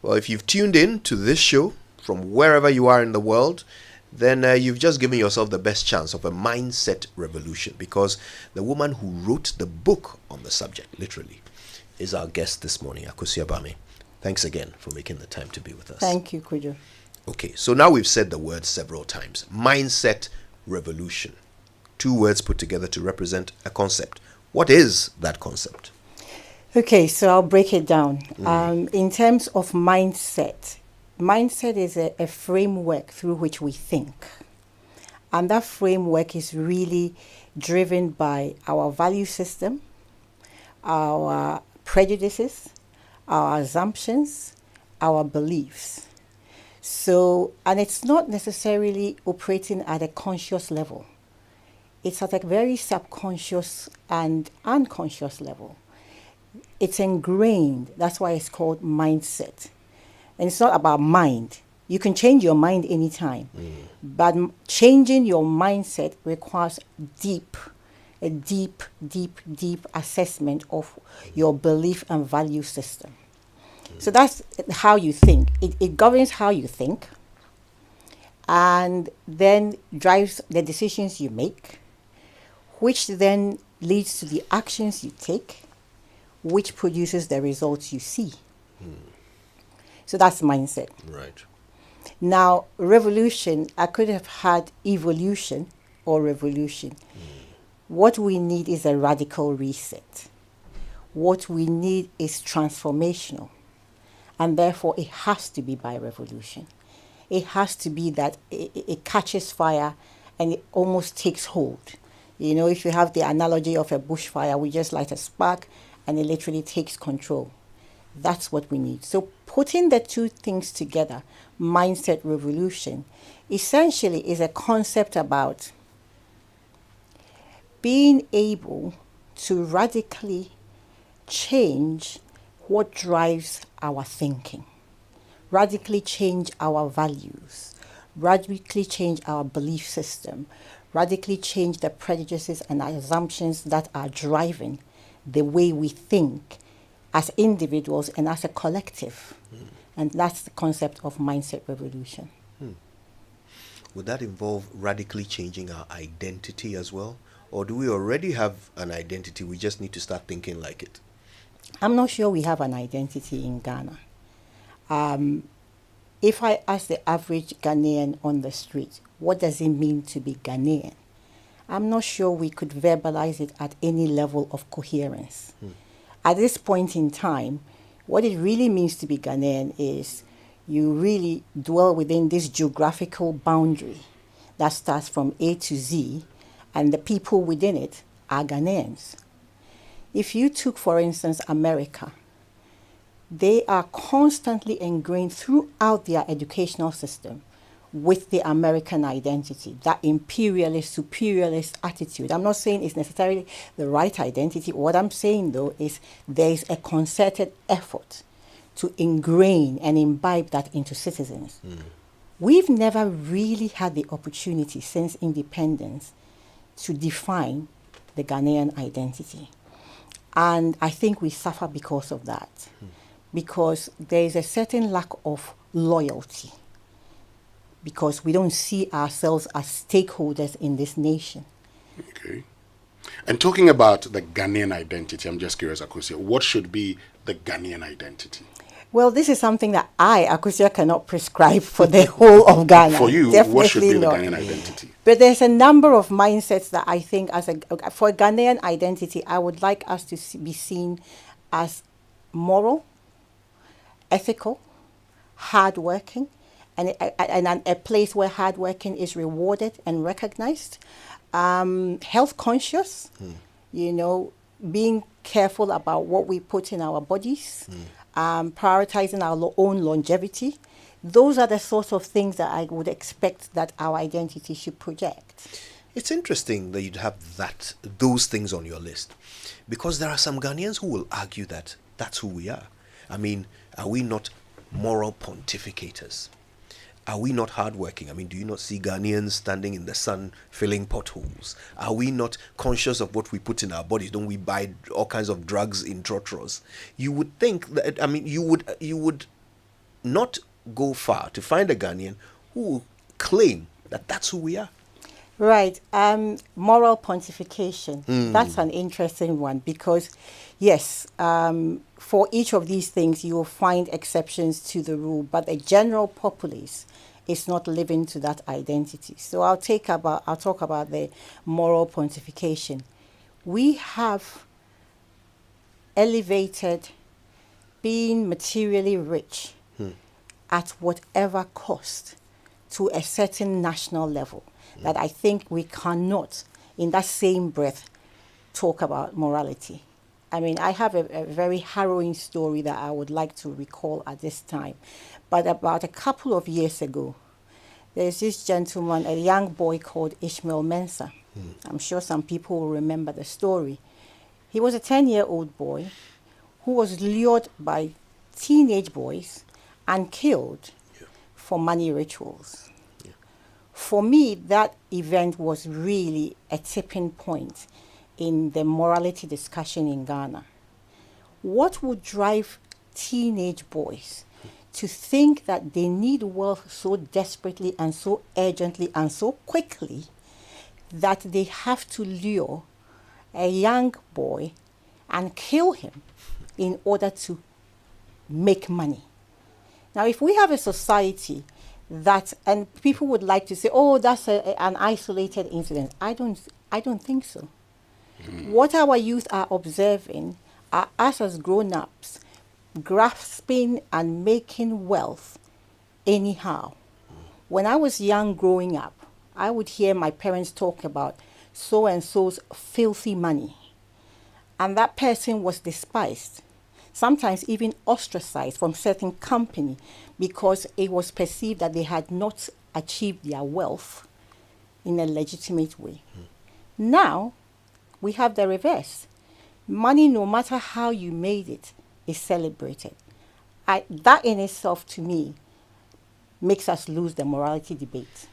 Well, if you've tuned in to this show from wherever you are in the world, then you've just given yourself the best chance of a mindset revolution, because the woman who wrote the book on the subject, literally, is our guest this morning, Akosua Bame. Thanks again for making the time to be with us. Thank you, Kujo. Okay, so now we've said the word several times. Mindset revolution. 2 words put together to represent a concept. What is that concept? Okay, so I'll break it down. In terms of mindset, mindset is a framework through which we think. And that framework is really driven by our value system, our prejudices, our assumptions, our beliefs. So, and it's not necessarily operating at a conscious level. It's at a very subconscious and unconscious level. It's ingrained. That's why it's called mindset. And it's not about mind. You can change your mind anytime. But changing your mindset requires a deep assessment of your belief and value system. So that's how you think. It governs how you think, and then drives the decisions you make, which then leads to the actions you take, which produces the results you see. So that's mindset. Right. Now, revolution, I could have had evolution or revolution. What we need is a radical reset. What we need is transformational. And therefore, it has to be by revolution. It has to be that it catches fire and it almost takes hold. You know, if you have the analogy of a bushfire, we just light a spark and it literally takes control. That's what we need. So putting the 2 things together, mindset revolution, essentially is a concept about being able to radically change what drives our thinking, radically change our values, radically change our belief system, radically change the prejudices and assumptions that are driving the way we think as individuals and as a collective. And that's the concept of mindset revolution. Would that involve radically changing our identity as well? Or do we already have an identity, we just need to start thinking like it? I'm not sure we have an identity in Ghana. If I ask the average Ghanaian on the street, what does it mean to be Ghanaian? I'm not sure we could verbalize it at any level of coherence. At this point in time, what it really means to be Ghanaian is you really dwell within this geographical boundary that starts from A to Z, and the people within it are Ghanaians. If you took, for instance, America, they are constantly ingrained throughout their educational system with the American identity, that imperialist, superiorist attitude. I'm not saying it's necessarily the right identity. What I'm saying, though, is there's a concerted effort to ingrain and imbibe that into citizens. We've never really had the opportunity since independence to define the Ghanaian identity. And I think we suffer because of that. Because there is a certain lack of loyalty. Because we don't see ourselves as stakeholders in this nation. Okay. And talking about the Ghanaian identity, I'm just curious, Akosua, what should be the Ghanaian identity? Well, this is something that I, Akosua, cannot prescribe for the whole of Ghana. For you, definitely what should be not. the Ghanaian identity? But there's a number of mindsets that I think, for a Ghanaian identity, I would like us to be seen as moral, ethical, hardworking, and a place where hardworking is rewarded and recognized. Health conscious, you know, being careful about what we put in our bodies, prioritizing our own longevity. Those are the sorts of things that I would expect that our identity should project. It's interesting that you'd have those things on your list, because there are some Ghanaians who will argue that that's who we are. I mean, are we not moral pontificators? Are we not hardworking? I mean, do you not see Ghanaians standing in the sun filling potholes? Are we not conscious of what we put in our bodies? Don't we buy all kinds of drugs in trotros? You would think that, I mean, you would not go far to find a Ghanaian who will claim that that's who we are. Right. Moral pontification. That's an interesting one because, yes, for each of these things, you will find exceptions to the rule, but the general populace is not living to that identity. So I'll talk about the moral pontification. We have elevated being materially rich at whatever cost to a certain national level that I think we cannot, in that same breath, talk about morality. I mean, I have a very harrowing story that I would like to recall at this time. But about a couple of years ago, there's this gentleman, a young boy called Ishmael Mensah. I'm sure some people will remember the story. He was a 10-year-old boy who was lured by teenage boys and killed for money rituals. For me, that event was really a tipping point in the morality discussion in Ghana. What would drive teenage boys to think that they need wealth so desperately and so urgently and so quickly that they have to lure a young boy and kill him in order to make money? Now, if we have a society that, and people would like to say, oh, that's an isolated incident. I don't think so. What our youth are observing are us as grown-ups grasping and making wealth anyhow. When I was young growing up, I would hear my parents talk about so-and-so's filthy money. And that person was despised, sometimes even ostracized from certain company because it was perceived that they had not achieved their wealth in a legitimate way. Now, we have the reverse. Money, no matter how you made it, is celebrated. That in itself, to me, makes us lose the morality debate.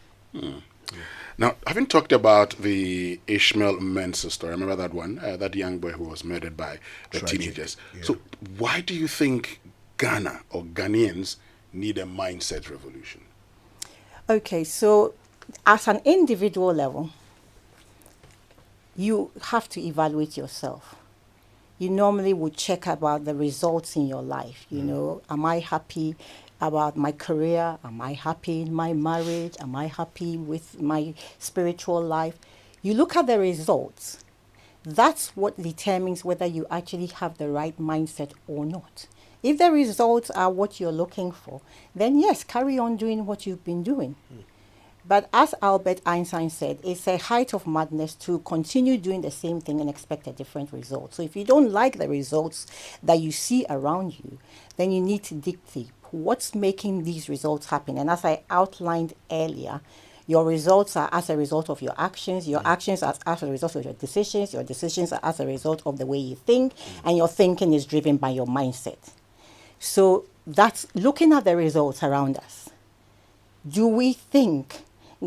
Now, having talked about the Ishmael Mensah story, remember that one, that young boy who was murdered by the teenagers. Yeah. So why do you think Ghana or Ghanaians need a mindset revolution? Okay, so as an individual level, you have to evaluate yourself. You normally would check about the results in your life. You know, am I happy about my career? Am I happy in my marriage? Am I happy with my spiritual life? You look at the results. That's what determines whether you actually have the right mindset or not. If the results are what you're looking for, then yes, carry on doing what you've been doing. But as Albert Einstein said, it's a height of madness to continue doing the same thing and expect a different result. So if you don't like the results that you see around you, then you need to dig deep. What's making these results happen? And as I outlined earlier, your results are as a result of your actions are as a result of your decisions are as a result of the way you think, and your thinking is driven by your mindset. So that's looking at the results around us. Do we think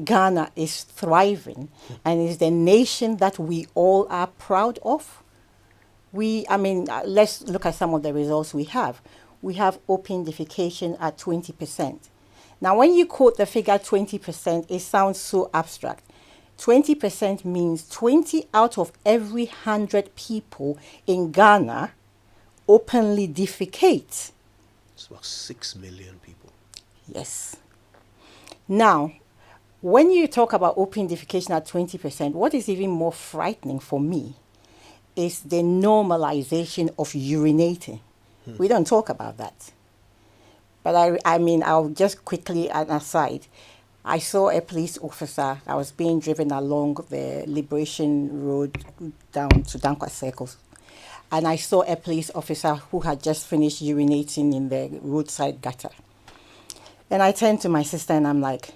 Ghana is thriving and is the nation that we all are proud of? Let's look at some of the results we have. We have open defecation at 20%. Now, when you quote the figure 20%, it sounds so abstract. 20% means 20 out of every 100 people in Ghana openly defecate. It's about 6 million people. Yes. Now, when you talk about open defecation at 20%, what is even more frightening for me is the normalization of urinating. We don't talk about that. But I'll just quickly, an aside, I saw a police officer. I was being driven along the Liberation Road down to Dankwa Circles. And I saw a police officer who had just finished urinating in the roadside gutter. And I turned to my sister and I'm like,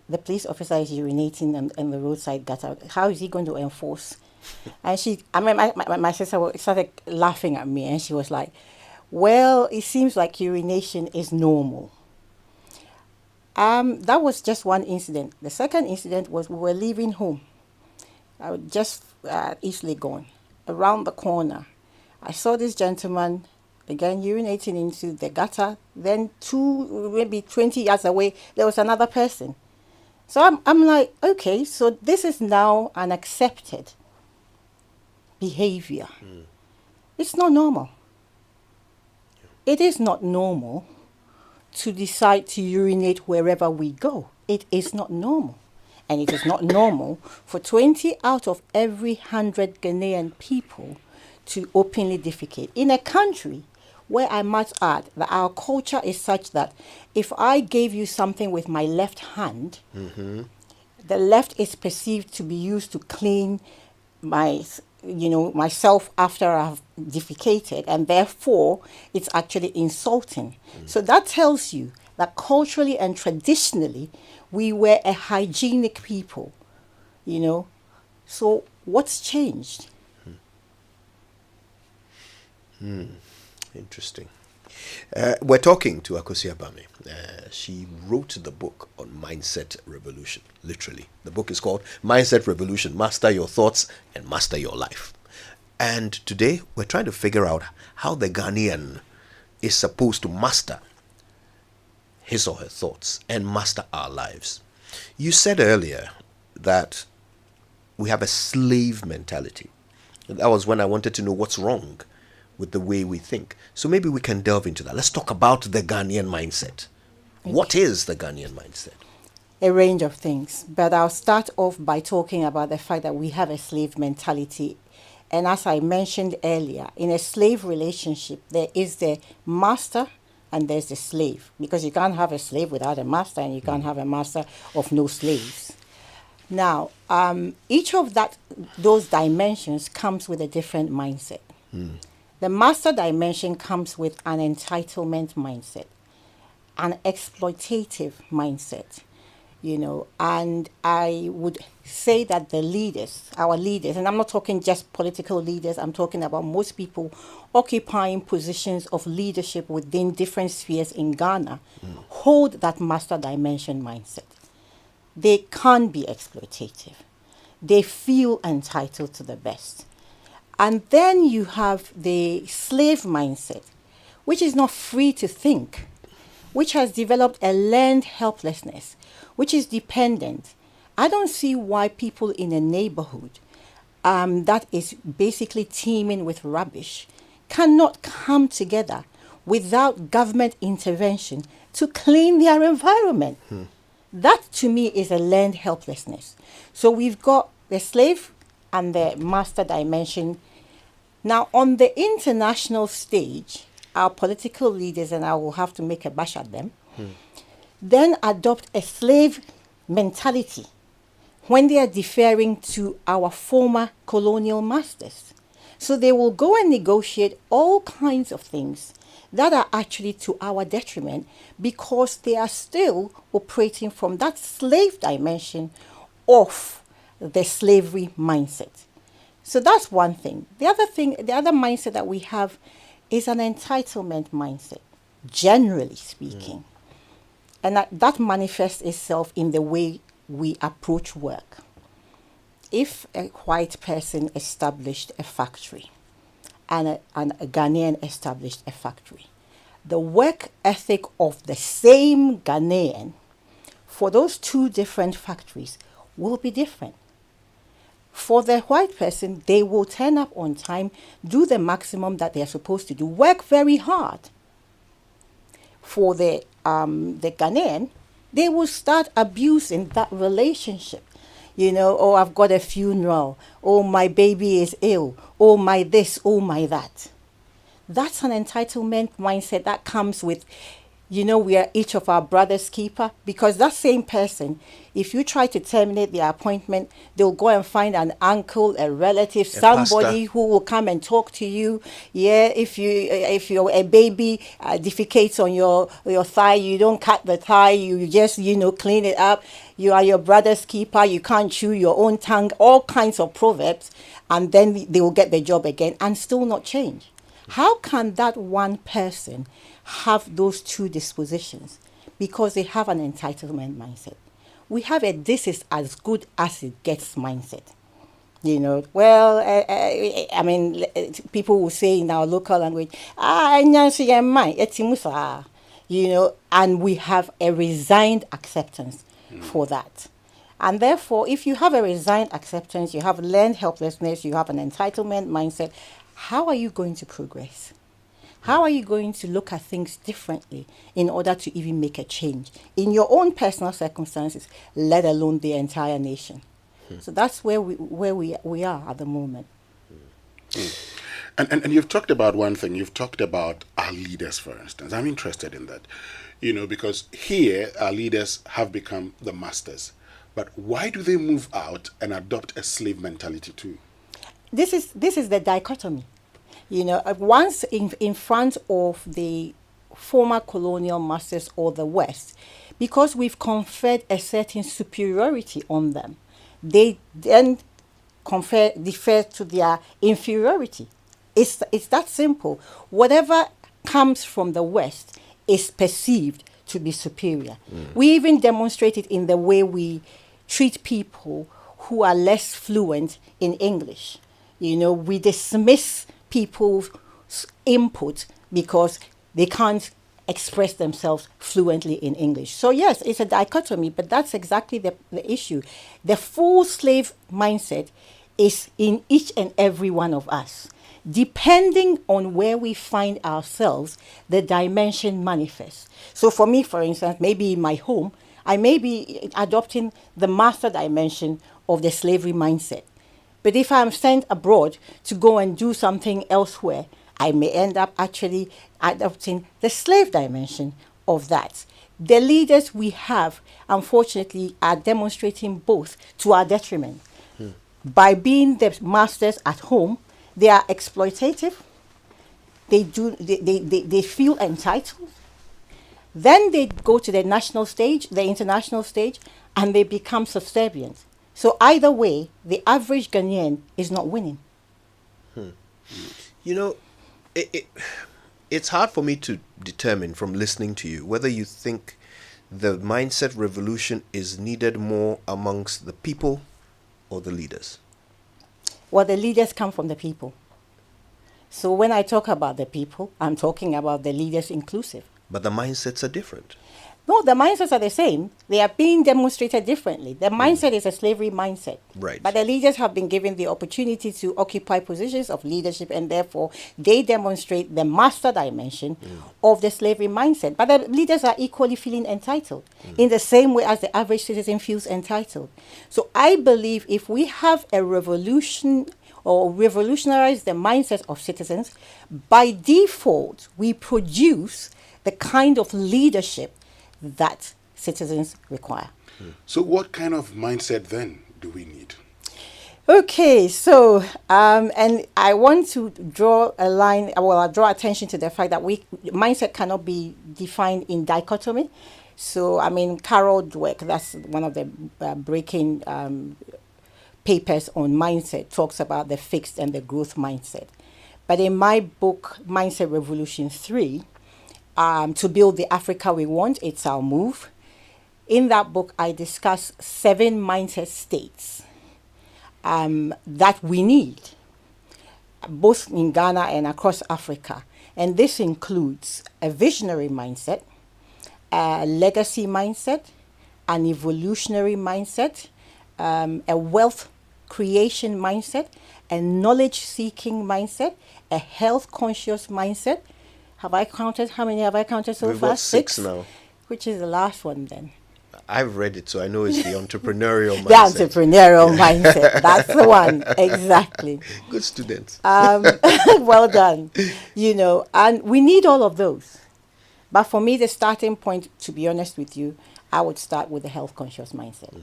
the police officer is urinating in the roadside gutter. How is he going to enforce? And my sister started laughing at me and she was like, Well, it seems like urination is normal. That was just one incident. The second incident was we were leaving home. I was just easily gone. Around the corner, I saw this gentleman again urinating into the gutter. Then maybe 20 yards away, there was another person. So I'm like, okay, so this is now an accepted behavior. It's not normal. It is not normal to decide to urinate wherever we go. It is not normal. And it is not normal for 20 out of every 100 Ghanaian people to openly defecate. In a country where I must add that our culture is such that if I gave you something with my left hand, the left is perceived to be used to clean myself after I've defecated, and therefore it's actually insulting. So that tells you that culturally and traditionally we were a hygienic people, So what's changed? Interesting. We're talking to Akosi Abame. She wrote the book on Mindset Revolution, literally. The book is called Mindset Revolution, Master Your Thoughts and Master Your Life. And today we're trying to figure out how the Ghanaian is supposed to master his or her thoughts and master our lives. You said earlier that we have a slave mentality. That was when I wanted to know what's wrong with the way we think. So maybe we can delve into that. Let's talk about the Ghanaian mindset. What is the Ghanaian mindset? A range of things, but I'll start off by talking about the fact that we have a slave mentality. And as I mentioned earlier, in a slave relationship, there is the master and there's the slave, because you can't have a slave without a master, and you can't have a master of no slaves. Now, each of those dimensions comes with a different mindset. The master dimension comes with an entitlement mindset, an exploitative mindset, and I would say that our leaders, and I'm not talking just political leaders, I'm talking about most people occupying positions of leadership within different spheres in Ghana, hold that master dimension mindset. They can't be exploitative. They feel entitled to the best. And then you have the slave mindset, which is not free to think, which has developed a learned helplessness, which is dependent. I don't see why people in a neighborhood that is basically teeming with rubbish cannot come together without government intervention to clean their environment. That to me is a learned helplessness. So we've got the slave and the master dimension. Now, on the international stage, our political leaders, and I will have to make a bash at them, then adopt a slave mentality when they are deferring to our former colonial masters. So they will go and negotiate all kinds of things that are actually to our detriment, because they are still operating from that slave dimension of the slavery mindset. So that's one thing. The other mindset that we have is an entitlement mindset, generally speaking. And that manifests itself in the way we approach work. If a white person established a factory and a Ghanaian established a factory, the work ethic of the same Ghanaian for those two different factories will be different. For the white person, they will turn up on time, do the maximum that they are supposed to do, work very hard. For the Ghanaian, they will start abusing that relationship. Oh, I've got a funeral. Oh, my baby is ill. Oh, my this. Oh, my that. That's an entitlement mindset that comes with, we are each of our brother's keeper. Because that same person, if you try to terminate their appointment, they'll go and find an uncle, a relative, somebody who will come and talk to you. Yeah, if you're a baby defecates on your thigh, you don't cut the thigh, you just, clean it up. You are your brother's keeper, you can't chew your own tongue, all kinds of proverbs. And then they will get the job again and still not change. How can that one person have those two dispositions? Because they have an entitlement mindset. We have a "this is as good as it gets" mindset. I mean, people will say in our local language, and we have a resigned acceptance for that. And therefore, if you have a resigned acceptance, you have learned helplessness, you have an entitlement mindset, how are you going to progress? How are you going to look at things differently in order to even make a change in your own personal circumstances, let alone the entire nation? So that's where we are at the moment. And you've talked about one thing. You've talked about our leaders, for instance. I'm interested in that, because here our leaders have become the masters. But why do they move out and adopt a slave mentality too? This is the dichotomy. Once in front of the former colonial masters or the West, because we've conferred a certain superiority on them, they then defer to their inferiority. It's that simple. Whatever comes from the West is perceived to be superior. We even demonstrate it in the way we treat people who are less fluent in English. We dismiss people's input because they can't express themselves fluently in English. So yes, it's a dichotomy, but that's exactly the issue. The full slave mindset is in each and every one of us. Depending on where we find ourselves, the dimension manifests. So for me, for instance, maybe in my home, I may be adopting the master dimension of the slavery mindset. But if I'm sent abroad to go and do something elsewhere, I may end up actually adopting the slave dimension of that. The leaders we have, unfortunately, are demonstrating both to our detriment. By being the masters at home, they are exploitative. They feel entitled. Then they go to the national stage, the international stage, and they become subservient. So either way, the average Ghanaian is not winning. It's hard for me to determine from listening to you whether you think the mindset revolution is needed more amongst the people or the leaders. Well, the leaders come from the people. So when I talk about the people, I'm talking about the leaders inclusive. But the mindsets are different. No, the mindsets are the same. They are being demonstrated differently. The mindset is a slavery mindset. Right. But the leaders have been given the opportunity to occupy positions of leadership, and therefore they demonstrate the master dimension of the slavery mindset. But the leaders are equally feeling entitled in the same way as the average citizen feels entitled. So I believe if we have a revolution or revolutionize the mindset of citizens, by default, we produce the kind of leadership that citizens require. So what kind of mindset then do we need? Okay, so and I want to draw a line. Well, I'll draw attention to the fact that mindset cannot be defined in dichotomy. So I mean, Carol Dweck, that's one of the breaking papers on mindset, talks about the fixed and the growth mindset. But in my book, Mindset Revolution 3, to build the Africa we want, it's our move. In that book, I discuss 7 mindset states that we need, both in Ghana and across Africa. And this includes a visionary mindset, a legacy mindset, an evolutionary mindset, a wealth creation mindset, a knowledge-seeking mindset, a health-conscious mindset. Have I counted? How many have I counted so We've far? got 6 now. Which is the last one then? I've read it, so I know it's the entrepreneurial mindset. The entrepreneurial mindset. That's the one. Exactly. Good student. Well done. And we need all of those. But for me, the starting point, to be honest with you, I would start with the health conscious mindset.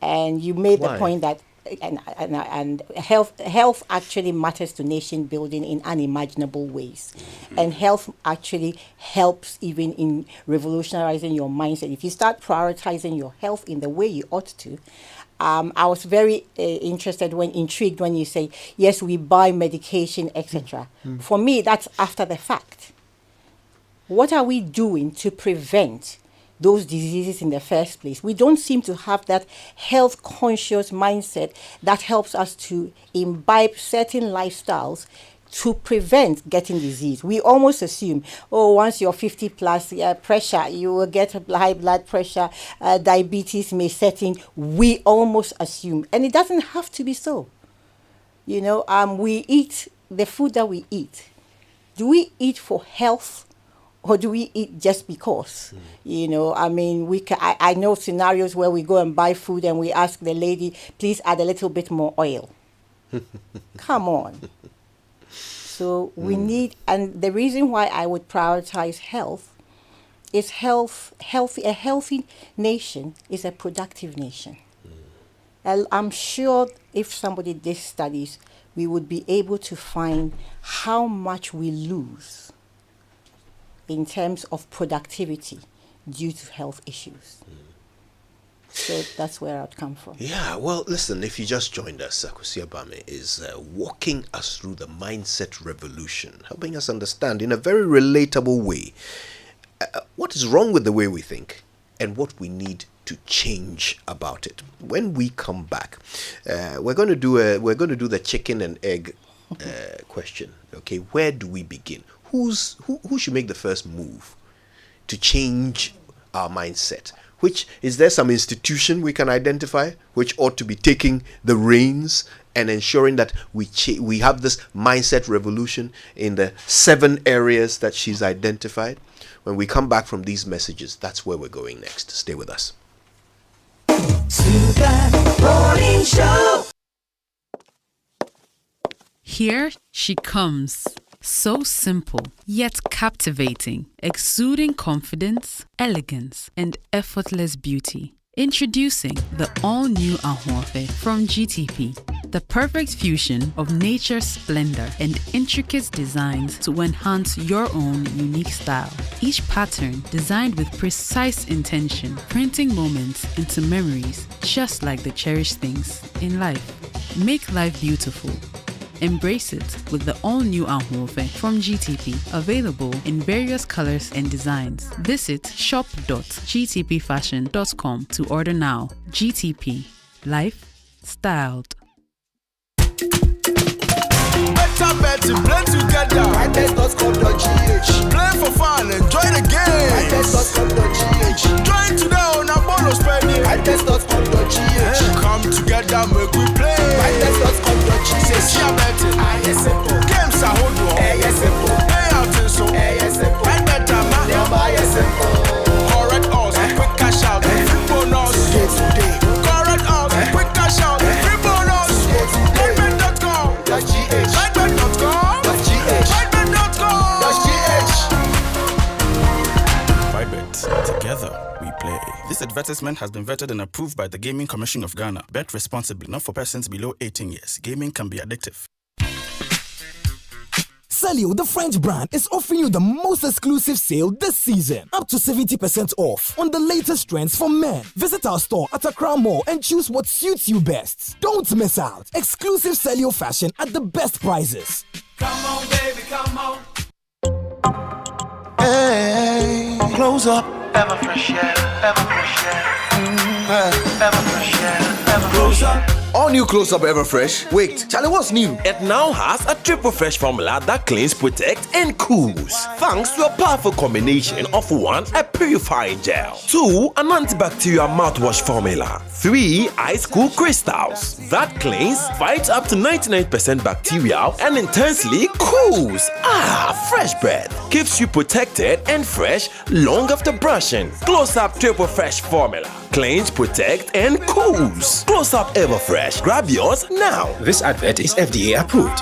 And you made the point that and health actually matters to nation building in unimaginable ways. And health actually helps even in revolutionizing your mindset. If you start prioritizing your health in the way you ought to, I was very intrigued when you say, yes, we buy medication, etc. For me, that's after the fact. What are we doing to prevent those diseases in the first place? We don't seem to have that health conscious mindset that helps us to imbibe certain lifestyles to prevent getting disease. We almost assume, once you're 50 plus, pressure, you will get high blood pressure, diabetes may set in. We almost assume, and it doesn't have to be so. We eat the food that we eat. Do we eat for health, or do we eat just because? I know scenarios where we go and buy food and we ask the lady, please add a little bit more oil. Come on. So we need, and the reason why I would prioritize health is a healthy nation is a productive nation. I'm sure if somebody did studies, we would be able to find how much we lose in terms of productivity due to health issues. So that's where I'd come from. Yeah, well, listen, if you just joined us, Sakusi Abame is walking us through the mindset revolution, helping us understand in a very relatable way what is wrong with the way we think and what we need to change about it. When we come back, we're going to do the chicken and egg question. Okay, where do we begin? Who should make the first move to change our mindset? Is there some institution we can identify which ought to be taking the reins and ensuring that we have this mindset revolution in the 7 areas that she's identified? When we come back from these messages, that's where we're going next. Stay with us. Morning Show. Here she comes. So simple, yet captivating, exuding confidence, elegance, and effortless beauty. Introducing the all-new Ahorfe from GTP, the perfect fusion of nature's splendor and intricate designs to enhance your own unique style. Each pattern designed with precise intention, printing moments into memories, just like the cherished things in life. Make life beautiful. Embrace it with the all-new Ahorfe from GTP, available in various colors and designs. Visit shop.gtpfashion.com to order now. GTP. Life styled. Better bet to play together. Play for fun, enjoy the game. Join today on a bonus penny. Come together, make we play. Say share betting. Games are hold on. Pay out so. Right better man. Correct us, quick cash out, free bonus. Correct us, quick cash out, free bonus. Lightbet.com. Together, we play. This advertisement has been vetted and approved by the Gaming Commission of Ghana. Bet responsibly, not for persons below 18 years. Gaming can be addictive. Celio, the French brand, is offering you the most exclusive sale this season. Up to 70% off on the latest trends for men. Visit our store at Accra Mall and choose what suits you best. Don't miss out. Exclusive Celio fashion at the best prices. Come on, baby, come on. Hey, close up. Ever fresh air, ever fresh air. Ever fresh air, ever close up. All new Close Up Everfresh. Wait, Charlie, what's new? It now has a triple fresh formula that cleans, protects, and cools. Thanks to a powerful combination of 1, a purifying gel, 2, an antibacterial mouthwash formula, 3, ice cool crystals that cleans, fights up to 99% bacteria, and intensely cools. Fresh breath keeps you protected and fresh long after brushing. Close Up Triple Fresh formula cleans, protects, and cools. Close Up Everfresh. Grab yours now. This advert is FDA approved.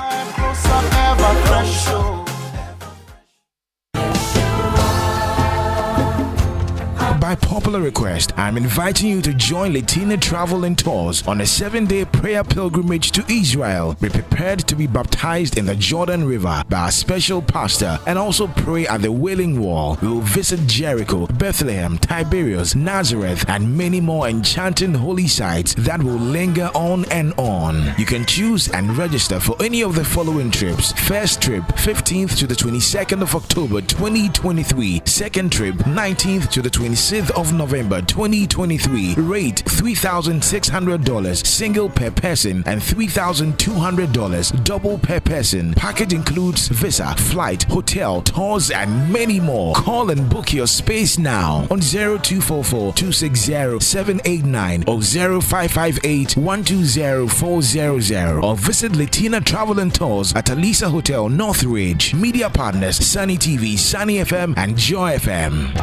By popular special request, I'm inviting you to join Latina Travel and Tours on a 7-day prayer pilgrimage to Israel. Be prepared to be baptized in the Jordan River by our special pastor and also pray at the Wailing Wall. We will visit Jericho, Bethlehem, Tiberias, Nazareth, and many more enchanting holy sites that will linger on and on. You can choose and register for any of the following trips. First trip, 15th to the 22nd of October 2023. Second trip, 19th to the 26th of November 2023. Rate $3,600 single per person and $3,200 double per person. Package includes visa, flight, hotel, tours, and many more. Call and book your space now on 0244-260-789 or 0558-120-400 or visit Latina Travel and Tours at Alisa Hotel, Northridge. Media partners Sunny TV, Sunny FM, and Joy FM.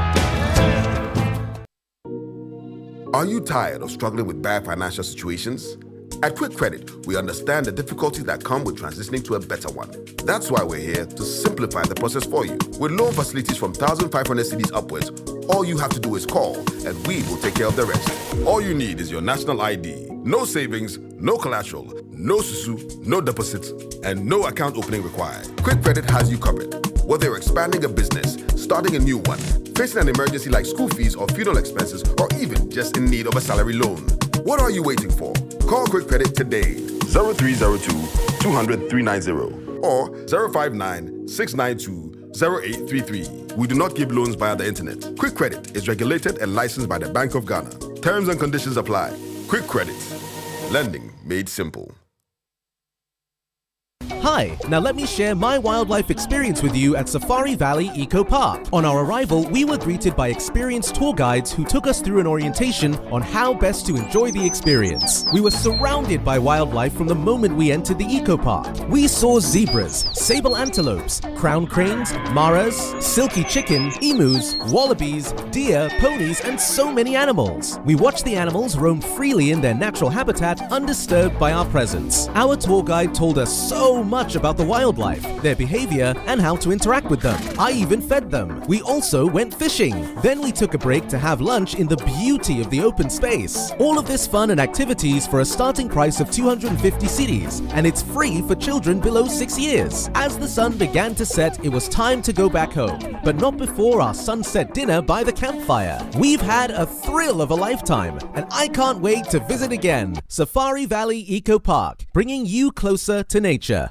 Are you tired of struggling with bad financial situations? At Quick Credit, we understand the difficulties that come with transitioning to a better one. That's why we're here to simplify the process for you. With loan facilities from 1,500 cedis upwards, all you have to do is call and we will take care of the rest. All you need is your national ID. No savings, no collateral, no susu, no deposits, and no account opening required. Quick Credit has you covered. Whether you're expanding a business, starting a new one, facing an emergency like school fees or funeral expenses, or even just in need of a salary loan. What are you waiting for? Call Quick Credit today. 0302-200-390 or 059-692-0833. We do not give loans via the internet. Quick Credit is regulated and licensed by the Bank of Ghana. Terms and conditions apply. Quick Credit. Lending made simple. Hi, now let me share my wildlife experience with you at Safari Valley Eco Park. On our arrival, we were greeted by experienced tour guides who took us through an orientation on how best to enjoy the experience. We were surrounded by wildlife from the moment we entered the eco park. We saw zebras, sable antelopes, crown cranes, maras, silky chicken, emus, wallabies, deer, ponies, and so many animals. We watched the animals roam freely in their natural habitat, undisturbed by our presence. Our tour guide told us so much about the wildlife, their behavior, and how to interact with them. I even fed them. We also went fishing. Then we took a break to have lunch in the beauty of the open space. All of this fun and activities for a starting price of 250 cedis, and it's free for children below 6 years. As the sun began to set, it was time to go back home, but not before our sunset dinner by the campfire. We've had a thrill of a lifetime, and I can't wait to visit again. Safari Valley Eco Park, bringing you closer to nature.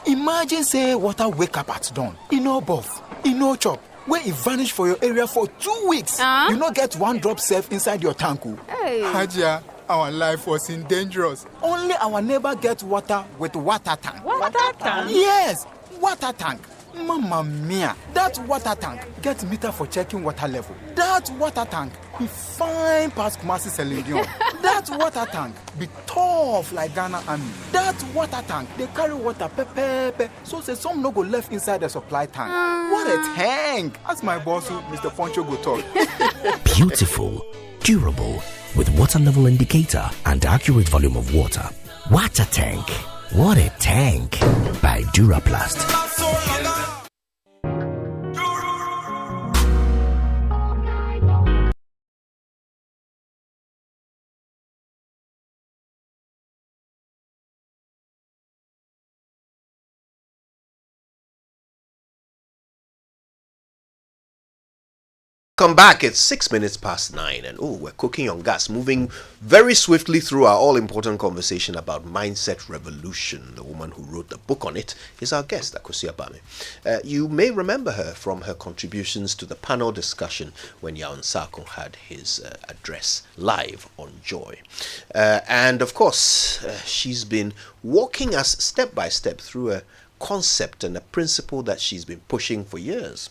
Imagine say water wake up at dawn, e no bath, e no chop, when e vanish for your area for 2 weeks. You no get one drop safe inside your tank. Hey. Hajia, our life was in dangerous. Only our neighbor get water with water tank. Water tank? Yes, water tank. Mamma mia, that water tank get meter for checking water level. That water tank be fine past Kumasi Selendion. That water tank be tough like Ghana Army. That water tank, they carry water pepe, so say some no go left inside the supply tank. What a tank! As my boss, Mr. Poncho, go talk. Beautiful, durable, with water level indicator and accurate volume of water. Water tank. What a tank! By Duraplast. Come back, it's 6 minutes past 9, and we're cooking on gas, moving very swiftly through our all-important conversation about mindset revolution. The woman who wrote the book on it is our guest, Akosi Abame. You may remember her from her contributions to the panel discussion when Yaon Sako had his address live on Joy. And of course, she's been walking us step by step through a concept and a principle that she's been pushing for years,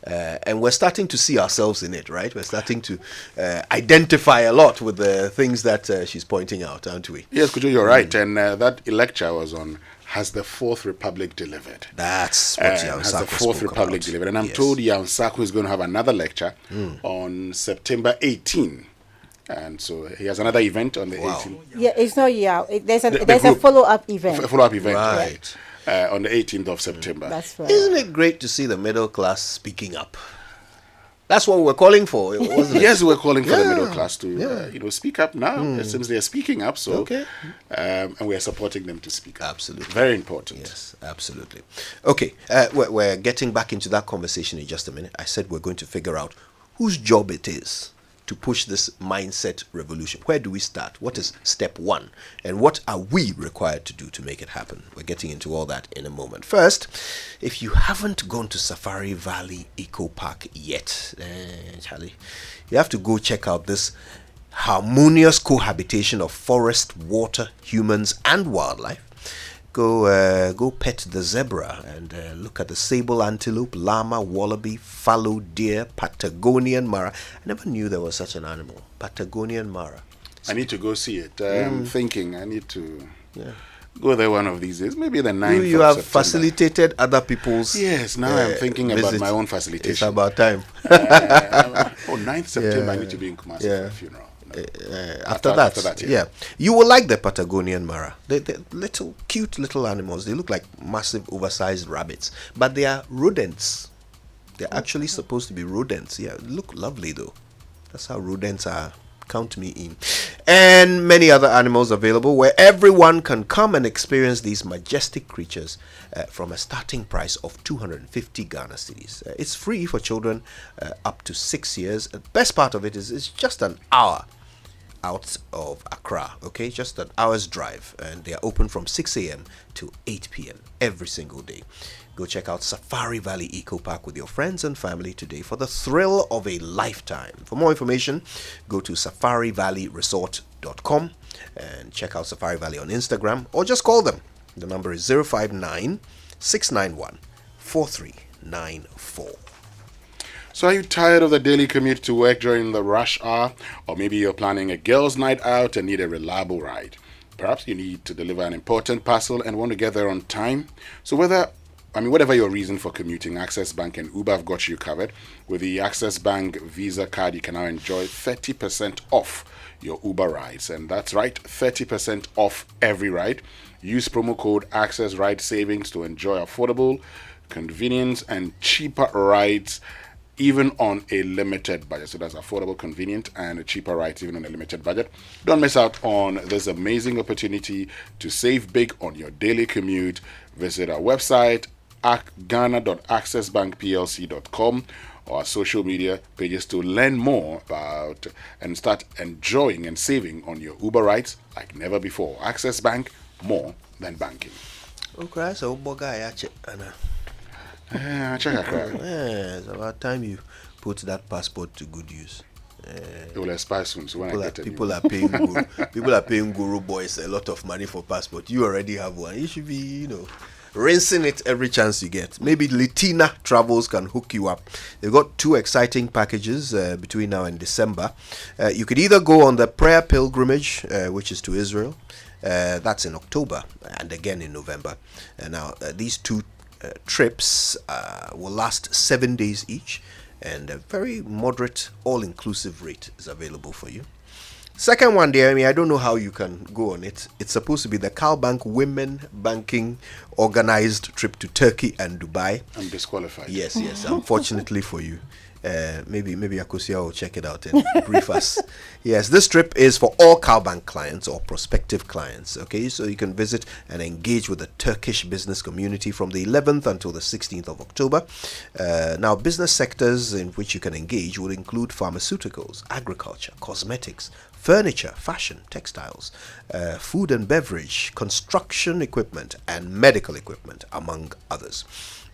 and we're starting to see ourselves in it, right? We're starting to identify a lot with the things that she's pointing out, aren't we? Yes, Kujo, you're right. And that lecture was on Has the Fourth Republic Delivered? That's what Yaon Sako Has the Fourth Republic delivered? And I'm told Yaon Sako is going to have another lecture on September 18. And so he has another event on the 18th. Yeah, it's not there's a follow-up event. A follow-up event, right. On the 18th of September. That's right. Isn't it great to see the middle class speaking up? That's what we're calling for, wasn't it? Yes, we're calling for the Yeah. middle class to, speak up now. It seems they're speaking up, so Okay. And we are supporting them to speak up. Absolutely. Very important. Yes, absolutely. Okay, we're getting back into that conversation in just a minute. I said we're going to figure out whose job it is to push this mindset revolution. Where do we start? What is step one? And what are we required to do to make it happen? We're getting into all that in a moment. First, if you haven't gone to Safari Valley Eco Park yet, Charlie, you have to go check out this harmonious cohabitation of forest, water, humans, and wildlife. Go pet the zebra and look at the sable antelope, llama, wallaby, fallow deer, Patagonian mara. I never knew there was such an animal, Patagonian mara. I need to go see it. I'm thinking I need to go there one of these days. Maybe the 9th You of have September. facilitated other people's. Yes, now I'm thinking about visit. my own facilitation. It's about time. 9th September, I need to be in Kumasi for a funeral. After that, yeah. You will like the Patagonian mara. They're little, cute little animals. They look like massive, oversized rabbits, but they are rodents. They're actually supposed to be rodents. Yeah, look lovely though. That's how rodents are. Count me in. And many other animals available where everyone can come and experience these majestic creatures from a starting price of 250 Ghana cedis. It's free for children up to 6 years. The best part of it is it's just an hour out of Accra, okay? Just an hour's drive, and they are open from 6 a.m. to 8 p.m. every single day. Go check out Safari Valley Eco Park with your friends and family today for the thrill of a lifetime. For more information, go to safarivalleyresort.com and check out Safari Valley on Instagram, or just call them. The number is 059 691 4394. So are you tired of the daily commute to work during the rush hour? Or maybe you're planning a girls' night out and need a reliable ride. Perhaps you need to deliver an important parcel and want to get there on time. So whatever your reason for commuting, Access Bank and Uber have got you covered. With the Access Bank Visa card, you can now enjoy 30% off your Uber rides. And that's right, 30% off every ride. Use promo code Access Ride Savings to enjoy affordable, convenience, and cheaper rides even on a limited budget. So that's affordable, convenient, and cheaper rides even on a limited budget. Don't miss out on this amazing opportunity to save big on your daily commute. Visit our website at ghana.accessbankplc.com or our social media pages to learn more about and start enjoying and saving on your Uber rides like never before. Access Bank, more than banking. Okay, so guy, Anna. It's about time you put that passport to good use. It will expire soon. So people are paying guru boys a lot of money for passport. You already have one. You should be, rinsing it every chance you get. Maybe Latina Travels can hook you up. They've got 2 exciting packages between now and December. You could either go on the prayer pilgrimage, which is to Israel. That's in October and again in November. Now, these 2 trips will last 7 days each, and a very moderate all-inclusive rate is available for you. Second one there, I don't know how you can go on it. It's supposed to be the CalBank Women Banking organized trip to Turkey and Dubai. I'm disqualified. Yes, unfortunately for you. Maybe Akosia will check it out and brief us. Yes, this trip is for all CalBank clients or prospective clients. Okay, so you can visit and engage with the Turkish business community from the 11th until the 16th of October. Now, business sectors in which you can engage will include pharmaceuticals, agriculture, cosmetics, furniture, fashion, textiles, food and beverage, construction equipment, and medical equipment, among others.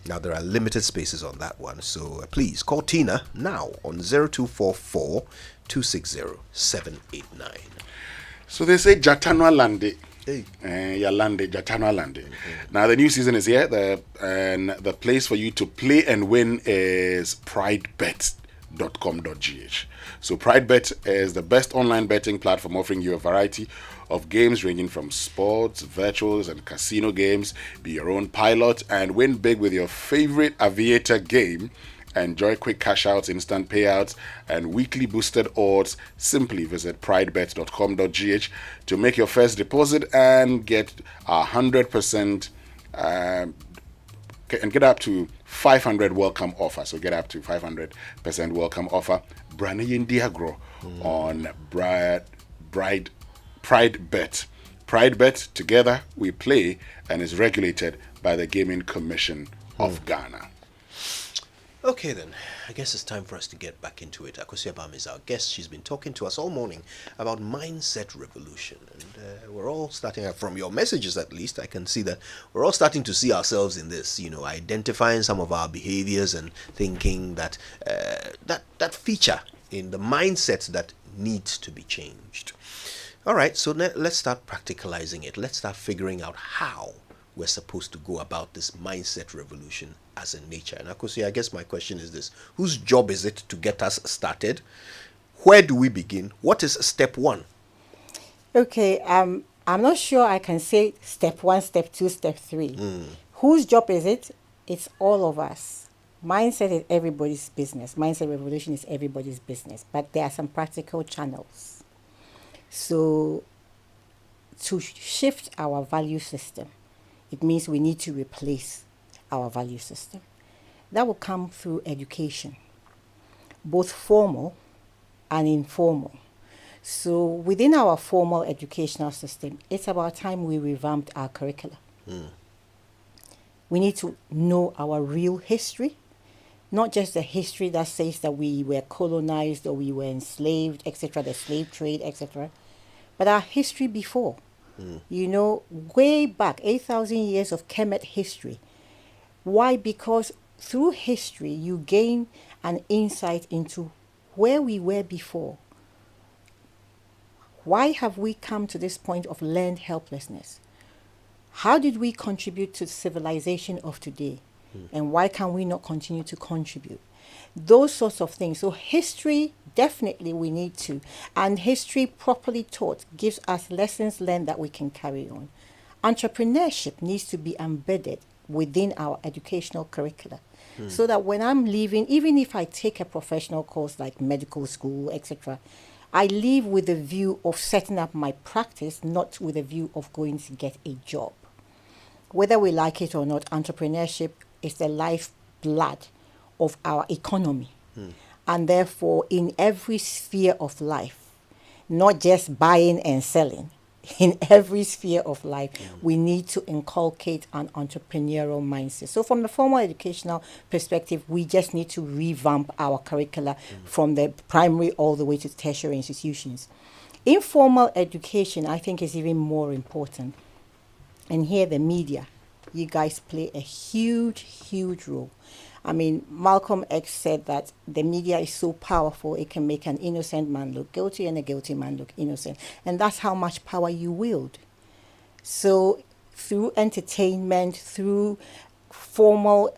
Now, there are limited spaces on that one, so please call Tina now on 0244 260 789. So they say Jatanwa Lande. Hey. Yalande, Jatanwa Lande. Now, the new season is here, and the place for you to play and win is pridebet.com.gh. So PrideBet is the best online betting platform offering you a variety of games ranging from sports, virtuals, and casino games. Be your own pilot and win big with your favorite aviator game. Enjoy quick cash outs, instant payouts, and weekly boosted odds. Simply visit pridebet.com.gh to make your first deposit and get 100% and get up to 500 welcome offer. So get up to 500% welcome offer. Branayin Diagro on Pride Bet. Pride Bet, together we play, and is regulated by the Gaming Commission of Ghana. Okay then, I guess it's time for us to get back into it. Akosi Abam is our guest. She's been talking to us all morning about mindset revolution. And we're all starting, from your messages at least, I can see that we're all starting to see ourselves in this, identifying some of our behaviors and thinking that that feature in the mindset that needs to be changed. All right, so let's start practicalizing it. Let's start figuring out how we're supposed to go about this mindset revolution as a nature. And Akosi, I guess my question is this: whose job is it to get us started? Where do we begin? What is step one? Okay, I'm not sure I can say step 1, step 2, step 3. Whose job is it? It's all of us. Mindset is everybody's business. Mindset revolution is everybody's business. But there are some practical channels. So to shift our value system, it means we need to replace our value system. That will come through education, both formal and informal. So within our formal educational system, it's about time we revamped our curricula. We need to know our real history, not just the history that says that we were colonized or we were enslaved, etc., the slave trade, etc., but our history before. Way back, 8,000 years of Kemet history. Why? Because through history, you gain an insight into where we were before. Why have we come to this point of learned helplessness? How did we contribute to civilization of today? And why can we not continue to contribute? Those sorts of things. So history, definitely we need to. And history properly taught gives us lessons learned that we can carry on. Entrepreneurship needs to be embedded within our educational curricula. So that when I'm leaving, even if I take a professional course like medical school, etc., I leave with a view of setting up my practice, not with a view of going to get a job. Whether we like it or not, entrepreneurship is the lifeblood of our economy. And therefore, in every sphere of life, not just buying and selling, in every sphere of life, we need to inculcate an entrepreneurial mindset. So from the formal educational perspective, we just need to revamp our curricula from the primary all the way to tertiary institutions. Informal education, I think, is even more important. And here the media, you guys play a huge, huge role. I mean, Malcolm X said that the media is so powerful, it can make an innocent man look guilty and a guilty man look innocent. And that's how much power you wield. So through entertainment, through formal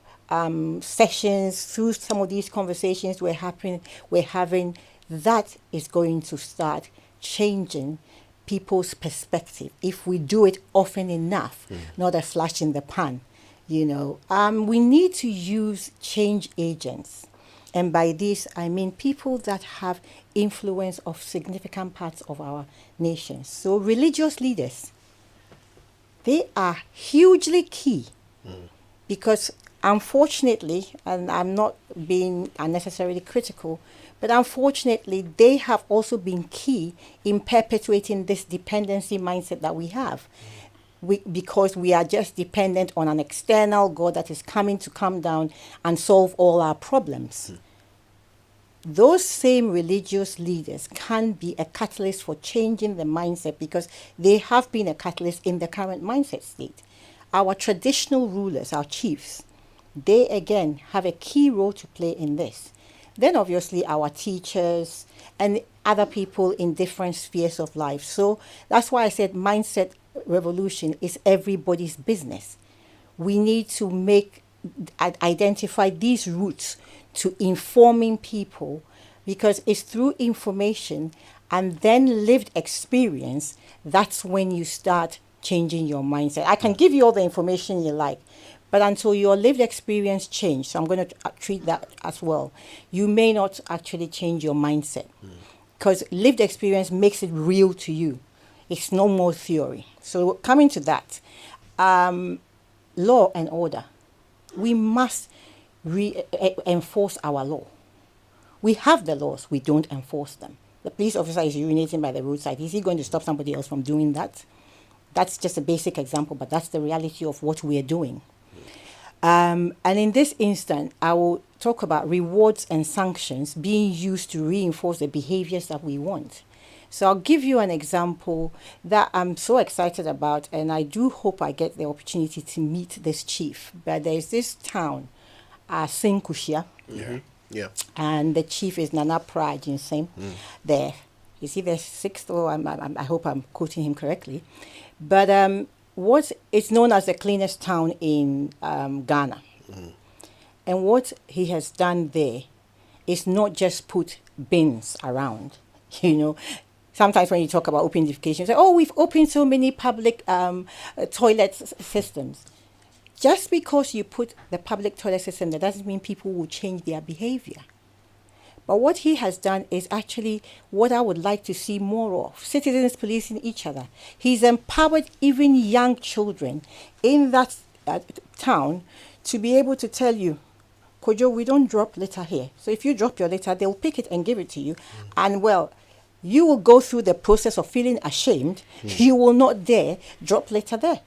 sessions, through some of these conversations we're having, that is going to start changing people's perspective if we do it often enough, not a flash in the pan. We need to use change agents. And by this, I mean people that have influence of significant parts of our nation. So religious leaders, they are hugely key because unfortunately, and I'm not being unnecessarily critical, but unfortunately, they have also been key in perpetuating this dependency mindset that we have. Because we are just dependent on an external God that is coming to come down and solve all our problems. Those same religious leaders can be a catalyst for changing the mindset because they have been a catalyst in the current mindset state. Our traditional rulers, our chiefs, they again have a key role to play in this. Then obviously our teachers and other people in different spheres of life. So that's why I said mindset revolution is everybody's business. We need to identify these routes to informing people, because it's through information and then lived experience that's when you start changing your mindset. I can give you all the information you like, but until your lived experience change, so I'm going to treat that as well, you may not actually change your mindset, because lived experience makes it real to you. It's no more theory. So coming to that, law and order. We must enforce our law. We have the laws, we don't enforce them. The police officer is urinating by the roadside. Is he going to stop somebody else from doing that? That's just a basic example, but that's the reality of what we are doing. And in this instant, I will talk about rewards and sanctions being used to reinforce the behaviors that we want. So I'll give you an example that I'm so excited about, and I do hope I get the opportunity to meet this chief. But there's this town, Sinkushia. Mm-hmm. Yeah. And the chief is Nana Prajinsem there. Is he the sixth? Or I hope I'm quoting him correctly. But it's known as the cleanest town in Ghana. And what he has done there is not just put bins around. You know, sometimes when you talk about open defecation, you say, oh, we've opened so many public toilet systems. Just because you put the public toilet system, that doesn't mean people will change their behavior. But what he has done is actually what I would like to see more of, citizens policing each other. He's empowered even young children in that town to be able to tell you, Kojo, we don't drop litter here. So if you drop your litter, they'll pick it and give it to you. And well, you will go through the process of feeling ashamed. You will not dare drop litter there.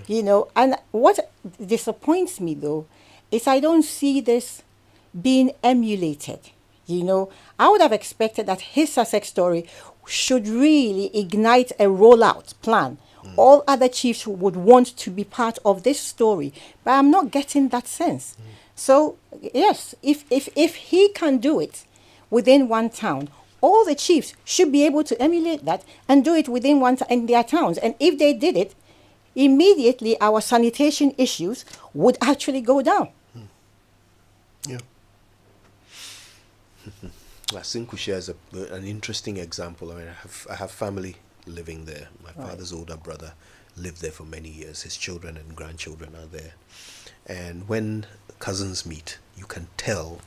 You know, and what disappoints me though is I don't see this being emulated. You know, I would have expected that his success story should really ignite a rollout plan. All other chiefs would want to be part of this story, but I'm not getting that sense. So yes, if he can do it within one town, all the chiefs should be able to emulate that and do it within in their towns. And if they did it, immediately our sanitation issues would actually go down. Yeah. Sinkushia is an interesting example. I mean, I have family living there. My father's older brother lived there for many years. His children and grandchildren are there. And when cousins meet, you can tell,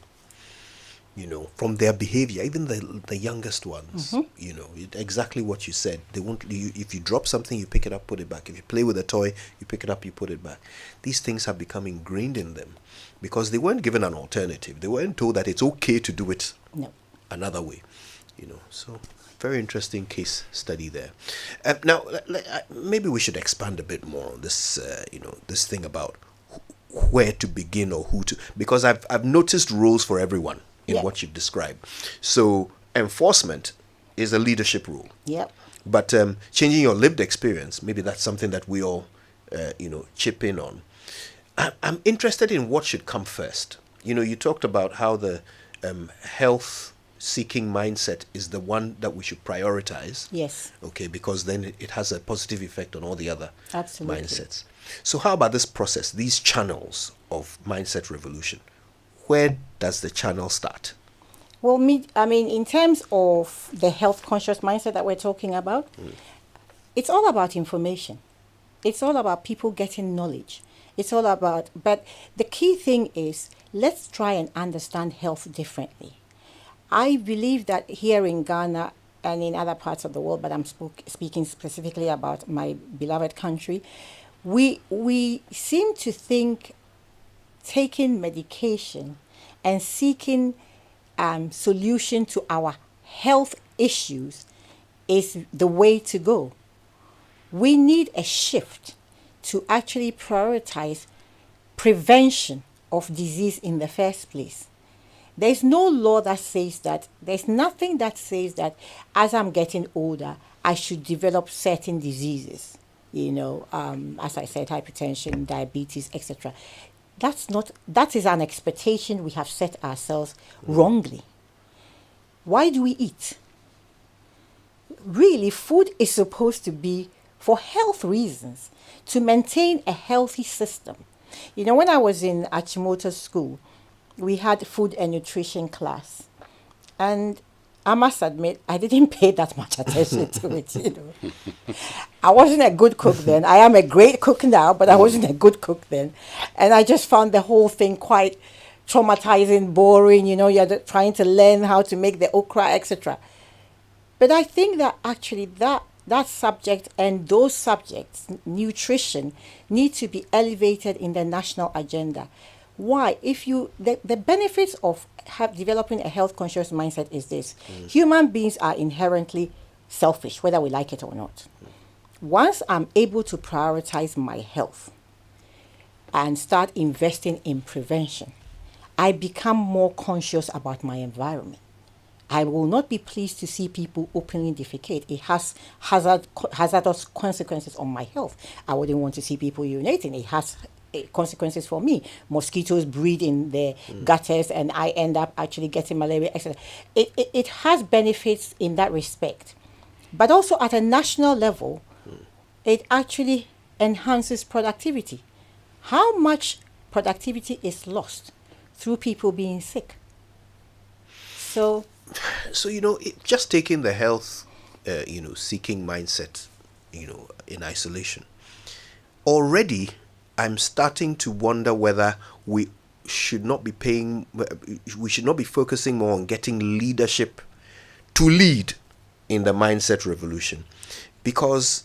you know, from their behavior, even the youngest ones, you know, exactly what you said. They won't. If you drop something, you pick it up, put it back. If you play with a toy, you pick it up, you put it back. These things have become ingrained in them because they weren't given an alternative. They weren't told that it's okay to do it another way, you know. So very interesting case study there. Now, maybe we should expand a bit more on this, you know, this thing about where to begin or who to, because I've noticed roles for everyone in what you've described. So enforcement is a leadership role. Yep. But changing your lived experience, maybe that's something that we all, you know, chip in on. I'm interested in what should come first. You know, you talked about how the health-seeking mindset is the one that we should prioritize. Yes. Okay, because then it has a positive effect on all the other Absolutely. mindsets. So how about this process, these channels of mindset revolution? Where does the channel start? Well, in terms of the health conscious mindset that we're talking about, it's all about information. It's all about people getting knowledge. It's all about, but the key thing is, let's try and understand health differently. I believe that here in Ghana and in other parts of the world, but I'm speaking specifically about my beloved country, we seem to think taking medication and seeking solution to our health issues is the way to go. We need a shift to actually prioritize prevention of disease in the first place. There's no law that says that, there's nothing that says that as I'm getting older, I should develop certain diseases. You know, as I said, hypertension, diabetes, etc. That is an expectation we have set ourselves wrongly. Why do we eat? Really, food is supposed to be for health reasons, to maintain a healthy system. You know, when I was in Achimota school, we had food and nutrition class. And I must admit, I didn't pay that much attention to it, you know. I wasn't a good cook then. I am a great cook now, but I wasn't a good cook then. And I just found the whole thing quite traumatizing, boring, you know, you're trying to learn how to make the okra, etc. But I think that actually that subject and those subjects, nutrition, need to be elevated in the national agenda. Why? If you the benefits of developing a health conscious mindset is this: human beings are inherently selfish, whether we like it or not. Once I'm able to prioritize my health and start investing in prevention, I become more conscious about my environment. I will not be pleased to see people openly defecate. It has hazardous consequences on my health. I wouldn't want to see people urinating. It has consequences for me. Mosquitoes breed in the gutters and I end up actually getting malaria, etc. It has benefits in that respect. But also at a national level, it actually enhances productivity. How much productivity is lost through people being sick? So just taking the health, seeking mindset, in isolation. Already, I'm starting to wonder whether we should not be focusing more on getting leadership to lead in the mindset revolution. Because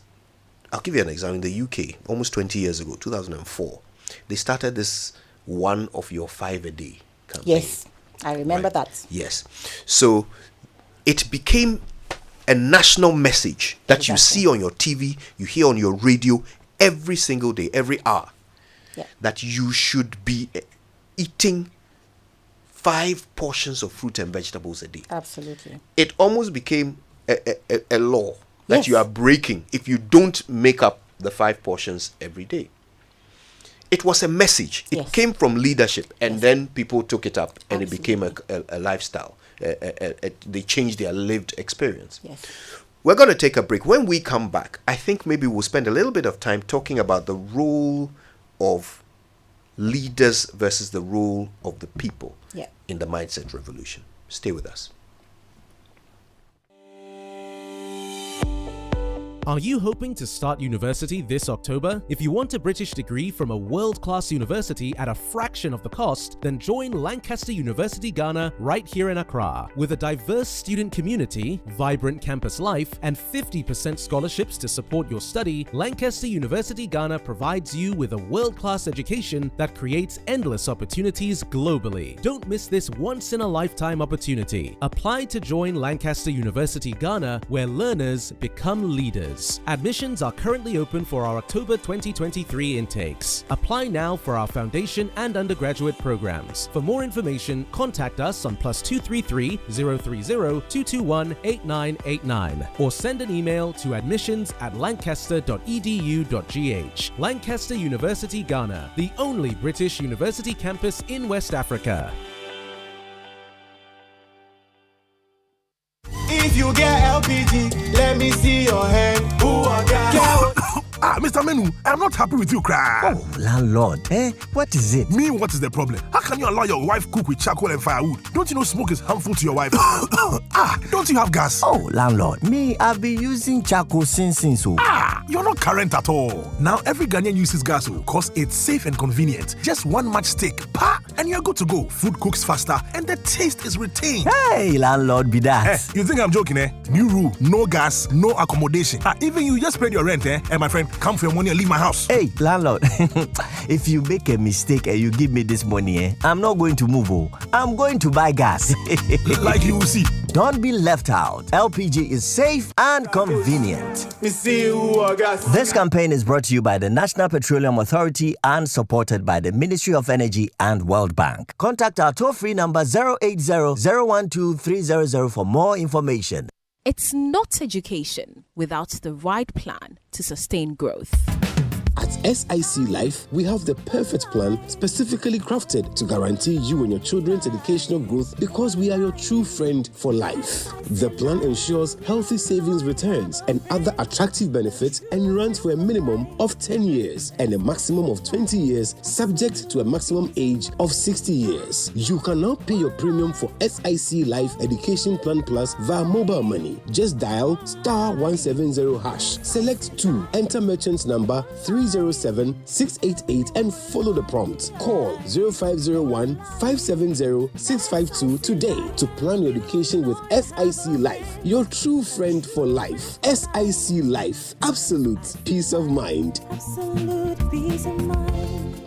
I'll give you an example. In the UK, almost 20 years ago, 2004, they started this 1 of your 5 a day campaign. Yes, I remember that. Yes. So it became a national message that you see on your TV, you hear on your radio every single day, every hour, that you should be eating 5 portions of fruit and vegetables a day. Absolutely. It almost became a law that you are breaking if you don't make up the 5 portions every day. It was a message. It came from leadership, and then people took it up, and it became a lifestyle. They changed their lived experience. Yes. We're going to take a break. When we come back, I think maybe we'll spend a little bit of time talking about the role of leaders versus the role of the people in the mindset revolution. Stay with us. Are you hoping to start university this October? If you want a British degree from a world-class university at a fraction of the cost, then join Lancaster University Ghana right here in Accra. With a diverse student community, vibrant campus life, and 50% scholarships to support your study, Lancaster University Ghana provides you with a world-class education that creates endless opportunities globally. Don't miss this once-in-a-lifetime opportunity. Apply to join Lancaster University Ghana, where learners become leaders. Admissions are currently open for our October 2023 intakes. Apply now for our foundation and undergraduate programs. For more information, contact us on +233 030 221 8989 or send an email to admissions@lancaster.edu.gh. Lancaster University Ghana, the only British university campus in West Africa. If you get LPG, let me see your hand. Who are gas? Mr. Menu, I'm not happy with you, cry. Oh, landlord, what is it? Me, what is the problem? How can you allow your wife cook with charcoal and firewood? Don't you know smoke is harmful to your wife? Don't you have gas? Oh, landlord, me, I've been using charcoal since. You're not current at all. Now every Ghanaian uses gas because it's safe and convenient. Just one matchstick, and you're good to go. Food cooks faster and the taste is retained. Hey, landlord, be that. You think I'm joking, New rule, no gas, no accommodation. Even you just paid your rent, And my friend, come for your money and leave my house. Hey, landlord, if you make a mistake and you give me this money, I'm not going to move. I'm going to buy gas. Like you will see. Don't be left out. LPG is safe and convenient. This campaign is brought to you by the National Petroleum Authority and supported by the Ministry of Energy and World Bank. Contact our toll-free number 080-012-300 for more information. It's not education without the right plan to sustain growth. At SIC Life, we have the perfect plan specifically crafted to guarantee you and your children's educational growth because we are your true friend for life. The plan ensures healthy savings returns and other attractive benefits and runs for a minimum of 10 years and a maximum of 20 years subject to a maximum age of 60 years. You can now pay your premium for SIC Life Education Plan Plus via mobile money. Just dial *170#. Select 2. Enter merchant number 307-688 and follow the prompt. Call 0501-570-652 today to plan your education with SIC Life, your true friend for life. SIC Life, absolute peace of mind. Absolute peace of mind.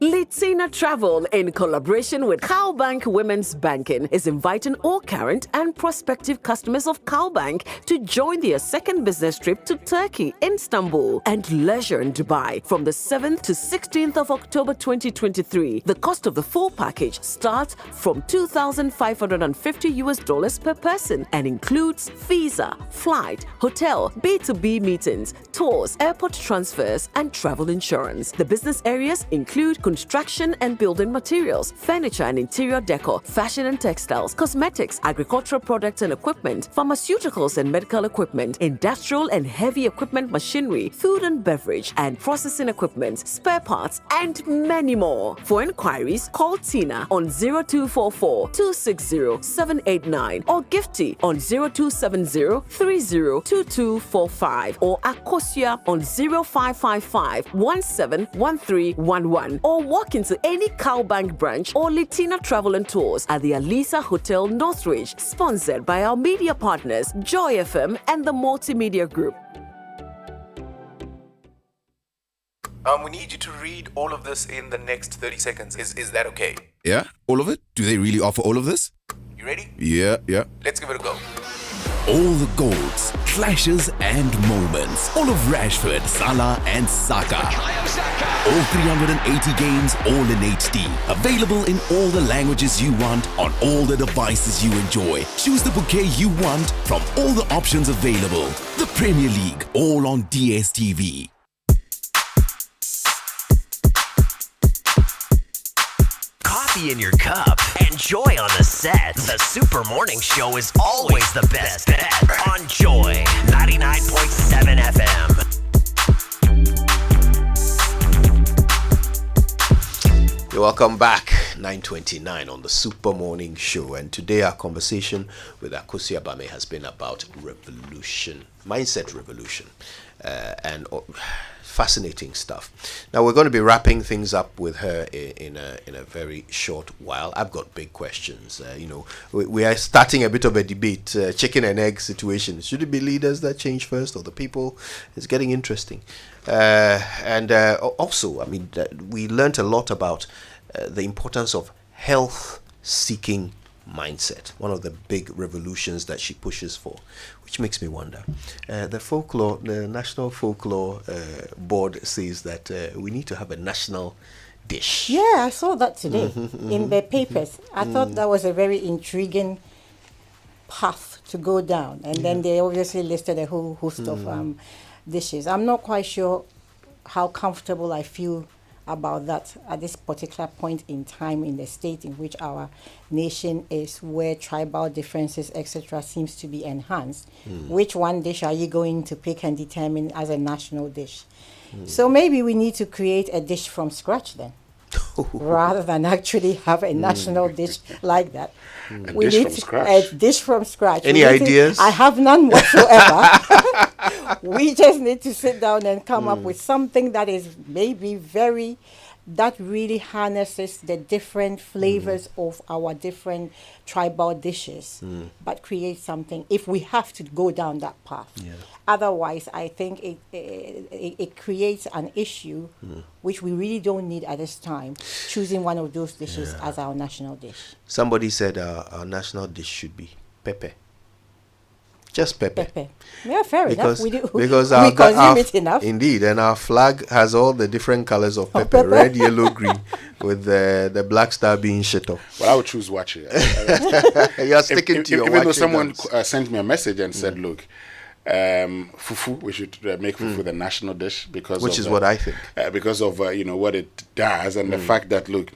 Litina Travel, in collaboration with Cowbank Women's Banking, is inviting all current and prospective customers of Cowbank to join their second business trip to Turkey, Istanbul, and leisure in Dubai from the 7th to 16th of October 2023. The cost of the full package starts from $2,550 per person and includes visa, flight, hotel, B2B meetings, tours, airport transfers, and travel insurance. The business areas include construction and building materials, furniture and interior decor, fashion and textiles, cosmetics, agricultural products and equipment, pharmaceuticals and medical equipment, industrial and heavy equipment machinery, food and beverage and processing equipment, spare parts, and many more. For inquiries, call Tina on 0244 260 789 or Gifty on 0270 302245 or Akosia on 0555 171311 or walk into any Cowbank branch or Litina Travel and Tours at the Alisa Hotel Northridge, sponsored by our media partners Joy FM and the Multimedia Group. We need you to read all of this in the next 30 seconds. Is that okay? Yeah? All of it? Do they really offer all of this? You ready? Yeah. Let's give it a go. All the goals, flashes and moments. All of Rashford, Salah and Saka. All 380 games, all in HD. Available in all the languages you want, on all the devices you enjoy. Choose the bouquet you want from all the options available. The Premier League, all on DSTV. Coffee in your cup and joy on the set. The Super Morning Show is always the best bet on Joy 99.7 FM. You're welcome back. 9:29 on the Super Morning Show, and today our conversation with Akosia Bame has been about revolution, mindset revolution, and fascinating stuff. Now we're going to be wrapping things up with her in a very short while. I've got big questions. We are starting a bit of a debate, chicken and egg situation. Should it be leaders that change first or the people? It's getting interesting. And also, I mean, we learned a lot about the importance of health-seeking mindset, one of the big revolutions that she pushes for, which makes me wonder. The National Folklore Board says that we need to have a national dish. Yeah, I saw that today in the papers. I thought that was a very intriguing path to go down, and then they obviously listed a whole host of dishes. I'm not quite sure how comfortable I feel about that at this particular point in time in the state in which our nation is, where tribal differences, etc., seems to be enhanced. Which one dish are you going to pick and determine as a national dish? So maybe we need to create a dish from scratch then, rather than actually have a national dish like that. A dish from scratch. Any ideas? I have none whatsoever. We just need to sit down and come up with something that is maybe that really harnesses the different flavors of our different tribal dishes, but create something if we have to go down that path. Otherwise, I think it creates an issue which we really don't need at this time, choosing one of those dishes as our national dish. Somebody said our national dish should be pepper. Just pepper. Yeah, fair enough. We consume it enough. Indeed, and our flag has all the different colors of pepper, red, yellow, green, with the black star being shit off. Well, I would choose wache. You're sticking to your even though wache someone guns. sent me a message and said, look, fufu, we should make fufu the national dish, which is what I think. Because of what it does, and the fact that, look,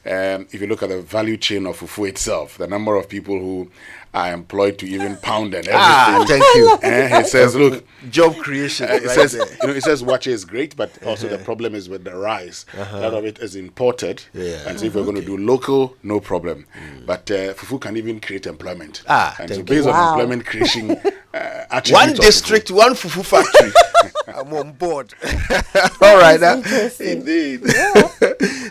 if you look at the value chain of fufu itself, the number of people who are employed to even pound and everything. Thank you. It says, look, job creation. It says, it says wache is great, but also the problem is with the rice. A lot of it is imported, and so if we're going to do local, no problem. But fufu can even create employment. And so based on employment creation, one district, one fufu factory. I'm on board. All right, indeed. Yeah.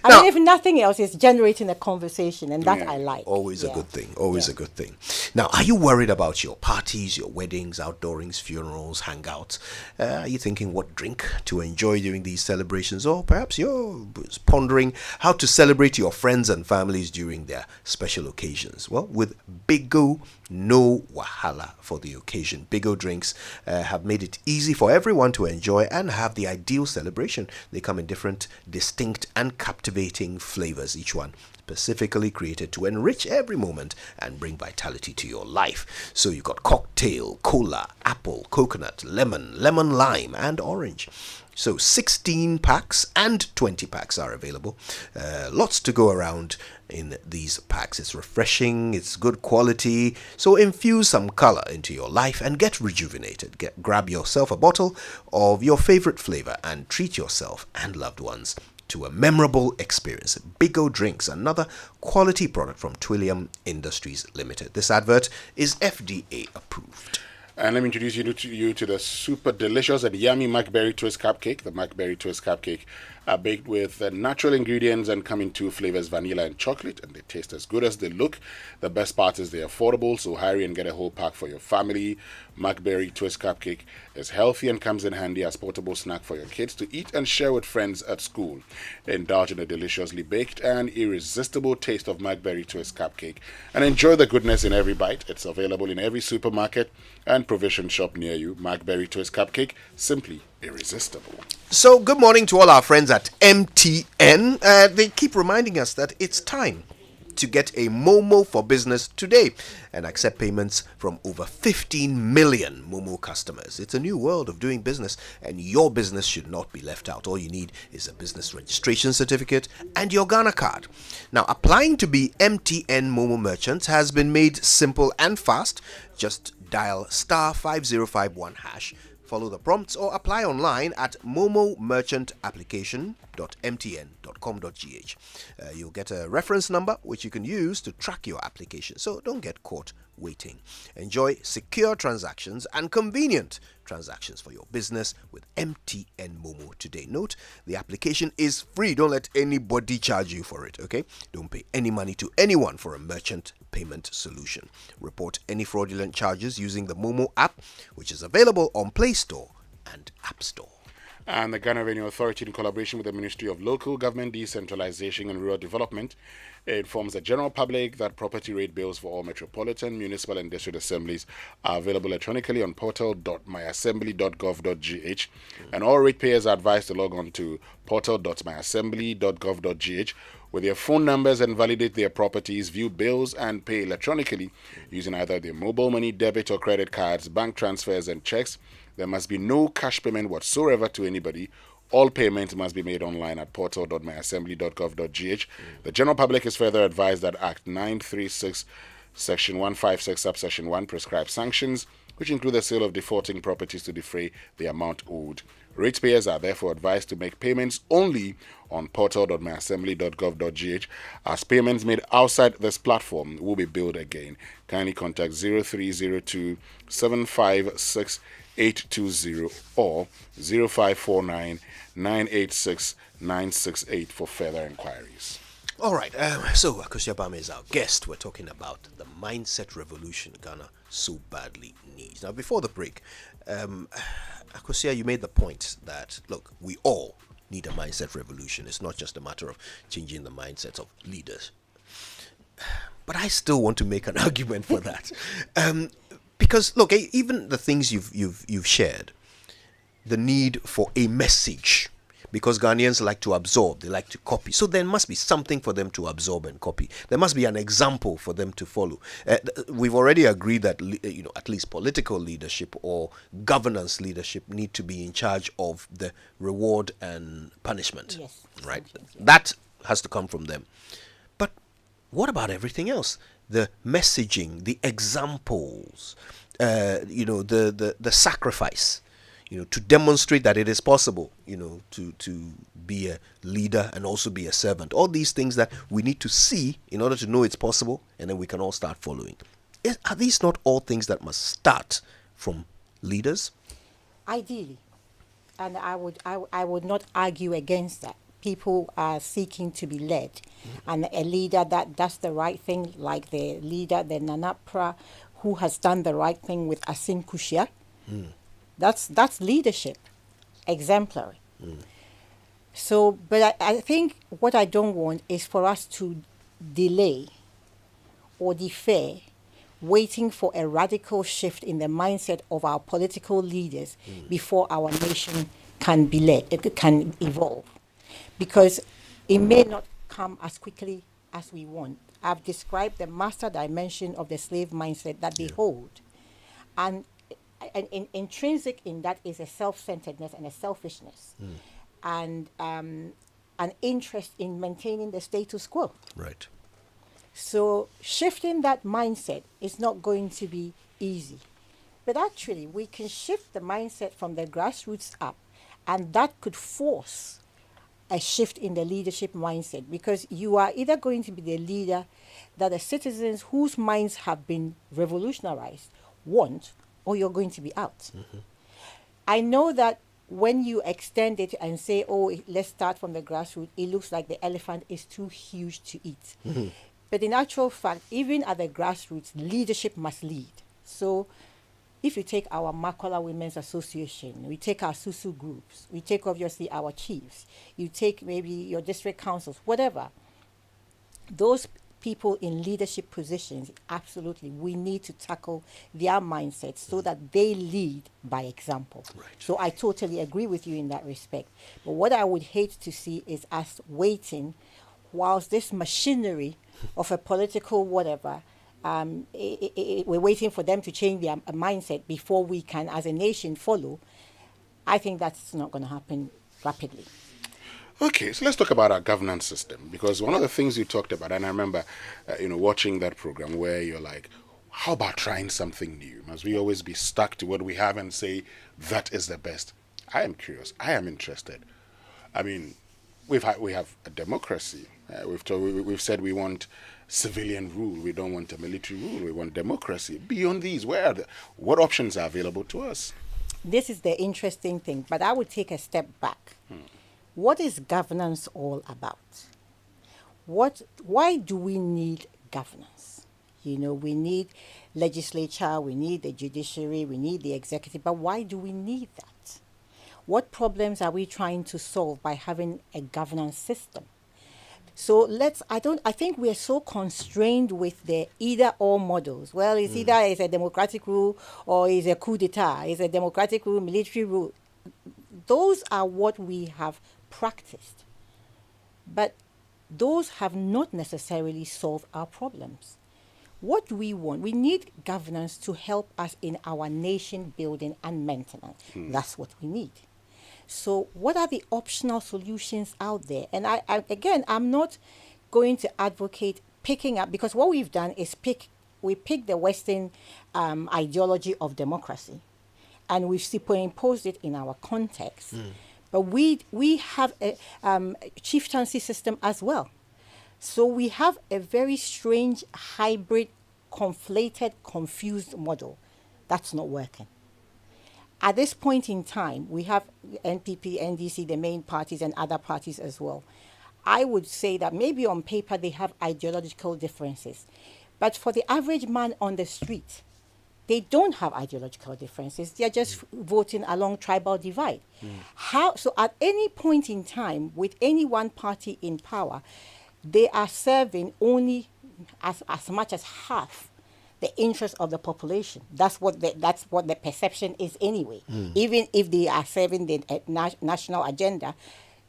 I mean, if nothing else, it's generating a conversation, and that I like. Always a good thing. Always a good thing. Now, are you worried about your parties, your weddings, outdoorings, funerals, hangouts? Are you thinking what drink to enjoy during these celebrations? Or perhaps you're pondering how to celebrate your friends and families during their special occasions. Well, with Bigo, no wahala for the occasion. Bigo drinks have made it easy for everyone to enjoy and have the ideal celebration. They come in different, distinct, and captivating flavors, each one specifically created to enrich every moment and bring vitality to your life. So you got cocktail, cola, apple, coconut, lemon, lemon lime, and orange. So 16 packs and 20 packs are available. Lots to go around in these packs. It's refreshing, it's good quality. So infuse some color into your life and get rejuvenated. Grab yourself a bottle of your favorite flavor and treat yourself and loved ones to a memorable experience. Bigo Drinks, another quality product from Twillium Industries Limited. This advert is FDA approved. And let me introduce you to the super delicious and yummy Macberry Twist Cupcake. The Macberry Twist Cupcake are baked with natural ingredients and come in two flavors, vanilla and chocolate, and they taste as good as they look. The best part is they're affordable, so hurry and get a whole pack for your family. Macberry Twist Cupcake is healthy and comes in handy as portable snack for your kids to eat and share with friends at school. Indulge in the deliciously baked and irresistible taste of Macberry Twist Cupcake and enjoy the goodness in every bite. It's available in every supermarket and provision shop near you. Macberry Twist Cupcake, simply irresistible. So good morning to all our friends at MTN. They keep reminding us that it's time to get a Momo for business today and accept payments from over 15 million Momo customers. It's a new world of doing business, and your business should not be left out. All you need is a business registration certificate and your Ghana card. Now, applying to be MTN Momo merchants has been made simple and fast. Just dial *5051#. Follow the prompts or apply online at momomerchantapplication.mtn.com.gh. You'll get a reference number which you can use to track your application, so don't get caught waiting. Enjoy secure transactions and convenient transactions for your business with MTN Momo today. Note, the application is free. Don't let anybody charge you for it, okay? Don't pay any money to anyone for a merchant payment solution. Report any fraudulent charges using the Momo app, which is available on Play Store and App Store. And the Ghana Revenue Authority, in collaboration with the Ministry of Local Government Decentralization and Rural Development, informs the general public that property rate bills for all metropolitan, municipal and district assemblies are available electronically on portal.myassembly.gov.gh, and all ratepayers are advised to log on to portal.myassembly.gov.gh with their phone numbers and validate their properties, view bills, and pay electronically using either their mobile money, debit or credit cards, bank transfers, and checks. There must be no cash payment whatsoever to anybody. All payments must be made online at portal.myassembly.gov.gh. The general public is further advised that Act 936, Section 156, Subsection 1 prescribes sanctions, which include the sale of defaulting properties to defray the amount owed. Ratepayers are therefore advised to make payments only on portal.myassembly.gov.gh, as payments made outside this platform will be billed again. Kindly contact 0302 756 820 or 0549 986 968 for further inquiries. All right, so Akosia Bame is our guest. We're talking about the mindset revolution Ghana so badly needs. Now, before the break, Akosia, you made the point that, look, we all need a mindset revolution. It's not just a matter of changing the mindsets of leaders. But I still want to make an argument for that. Because, look, even the things you've shared, the need for a message, because Ghanaians like to absorb, they like to copy. So there must be something for them to absorb and copy. There must be an example for them to follow. We've already agreed that at least political leadership or governance leadership need to be in charge of the reward and punishment. Yes. Right? That has to come from them. But what about everything else? The messaging, the examples, the sacrifice. To demonstrate that it is possible, to be a leader and also be a servant. All these things that we need to see in order to know it's possible, and then we can all start following. Are these not all things that must start from leaders? Ideally. and I would not argue against that. People are seeking to be led, and a leader that does the right thing, like the leader, the Nanapra, who has done the right thing with Asin Kushia. That's leadership, exemplary. So, but I think what I don't want is for us to delay or defer waiting for a radical shift in the mindset of our political leaders before our nation can be led, it can evolve. Because it may not come as quickly as we want. I've described the master dimension of the slave mindset that they hold. And intrinsic in that is a self-centeredness and a selfishness. And an interest in maintaining the status quo. Right. So shifting that mindset is not going to be easy. But actually, we can shift the mindset from the grassroots up, and that could force a shift in the leadership mindset, because you are either going to be the leader that the citizens whose minds have been revolutionized want, or you're going to be out. I know that when you extend it and say, oh, let's start from the grassroots, it looks like the elephant is too huge to eat. But in actual fact, even at the grassroots, leadership must lead. So if you take our Makola Women's Association, we take our Susu groups, we take obviously our chiefs, you take maybe your district councils, whatever, those people in leadership positions, absolutely, we need to tackle their mindsets so that they lead by example. So I totally agree with you in that respect. But what I would hate to see is us waiting whilst this machinery of a political whatever, we're waiting for them to change their mindset before we can, as a nation, follow. I think that's not going to happen rapidly. Okay, so let's talk about our governance system, because one of the things you talked about, and I remember, watching that program where you're like, how about trying something new? Must we always be stuck to what we have and say that is the best? I am curious. I am interested. I mean, we have a democracy. We've said we want civilian rule. We don't want a military rule. We want democracy. Beyond these, what options are available to us? This is the interesting thing, but I would take a step back. What is governance all about? Why do we need governance? We need legislature, we need the judiciary, we need the executive, but why do we need that? What problems are we trying to solve by having a governance system? So I think we are so constrained with the either or models. Well, it's either it's a democratic rule or it's a coup d'etat, it's a democratic rule, military rule. Those are what we have practiced. But those have not necessarily solved our problems. What we want, we need governance to help us in our nation building and maintenance. That's what we need. So what are the optional solutions out there? And I'm not going to advocate picking up, because what we've done is we pick the Western ideology of democracy, and we've superimposed it in our context. But we have a chieftaincy system as well. So we have a very strange hybrid, conflated, confused model that's not working. At this point in time, we have NPP, NDC, the main parties, and other parties as well. I would say that maybe on paper they have ideological differences. But for the average man on the street, they don't have ideological differences. They're just voting along tribal divide. So at any point in time, with any one party in power, they are serving only as much as half the interest of the population. That's what the perception is anyway. Even if they are serving the national agenda,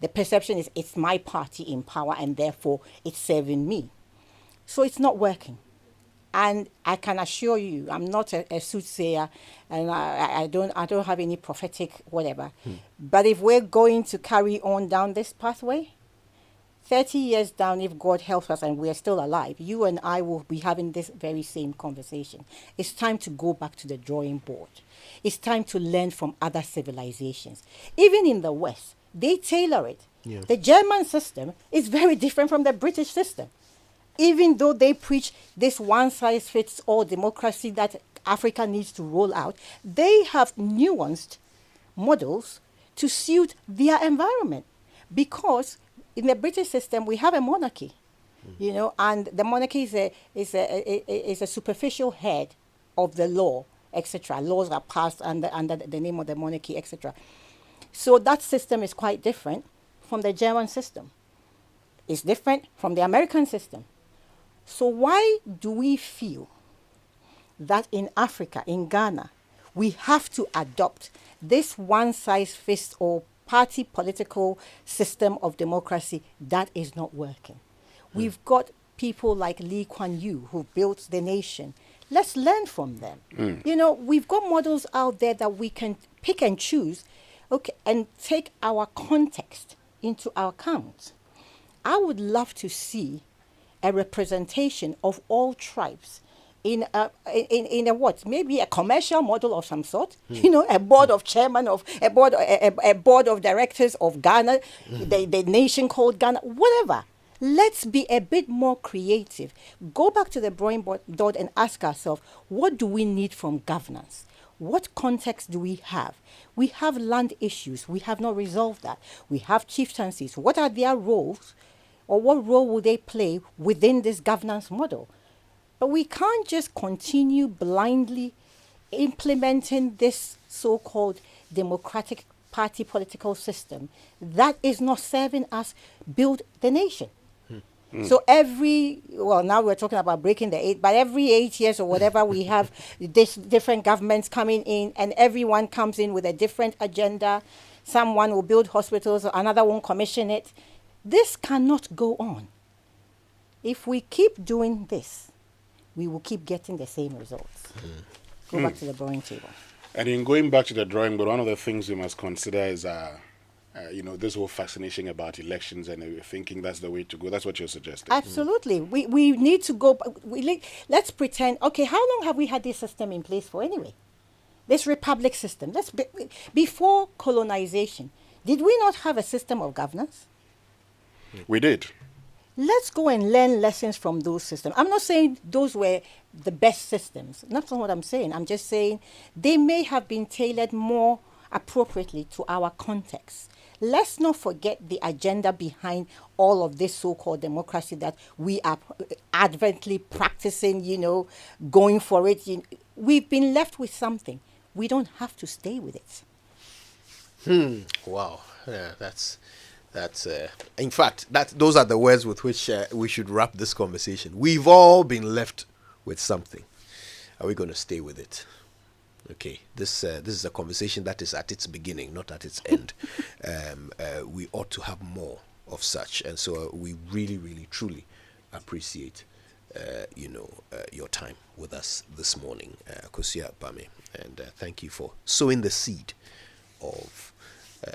the perception is it's my party in power and therefore it's serving me. So it's not working. And I can assure you, I'm not a soothsayer, and I don't have any prophetic whatever. But if we're going to carry on down this pathway, 30 years down, if God helps us and we're still alive, you and I will be having this very same conversation. It's time to go back to the drawing board. It's time to learn from other civilizations. Even in the West, they tailor it. The German system is very different from the British system. Even though they preach this one-size-fits-all democracy that Africa needs to roll out, they have nuanced models to suit their environment. Because in the British system, we have a monarchy, you know, and the monarchy is a superficial head of the law, etc. Laws are passed under the name of the monarchy, etc. So that system is quite different from the German system. It's different from the American system. So why do we feel that in Africa, in Ghana, we have to adopt this one-size-fits-all party political system of democracy that is not working? We've got people like Lee Kuan Yew who built the nation. Let's learn from them. You know, we've got models out there that we can pick and choose, okay, and take our context into our account. I would love to see a representation of all tribes in a what? Maybe a commercial model of some sort. You know, a board of chairman of a board of directors of Ghana, the nation called Ghana, whatever. Let's be a bit more creative. Go back to the drawing board and ask ourselves, what do we need from governance? What context do we have? We have land issues. We have not resolved that. We have chieftaincies. What are their roles? Or what role will they play within this governance model? But we can't just continue blindly implementing this so-called democratic party political system that is not serving us build the nation. So now we're talking about breaking the 8, but every 8 years or whatever, we have this different governments coming in, and everyone comes in with a different agenda. Someone will build hospitals, another won't commission it. This cannot go on. If we keep doing this, we will keep getting the same results. Go back to the drawing table. And in going back to the drawing board, one of the things we must consider is, this whole fascination about elections and thinking that's the way to go. That's what you're suggesting. Absolutely. We need to go. Let's pretend, okay, how long have we had this system in place for anyway? This republic system. Before colonization, did we not have a system of governance? We did. Let's go and learn lessons from those systems. I'm not saying those were the best systems. That's not what I'm saying. I'm just saying they may have been tailored more appropriately to our context. Let's not forget the agenda behind all of this so-called democracy that we are advently practicing, going for it. We've been left with something. We don't have to stay with it. Wow. Yeah, that's in fact, those are the words with which we should wrap this conversation. We've all been left with something. Are we going to stay with it? Okay, this is a conversation that is at its beginning, not at its end. We ought to have more of such, and so we really, really, truly appreciate, your time with us this morning, Akosua Bame, and thank you for sowing the seed of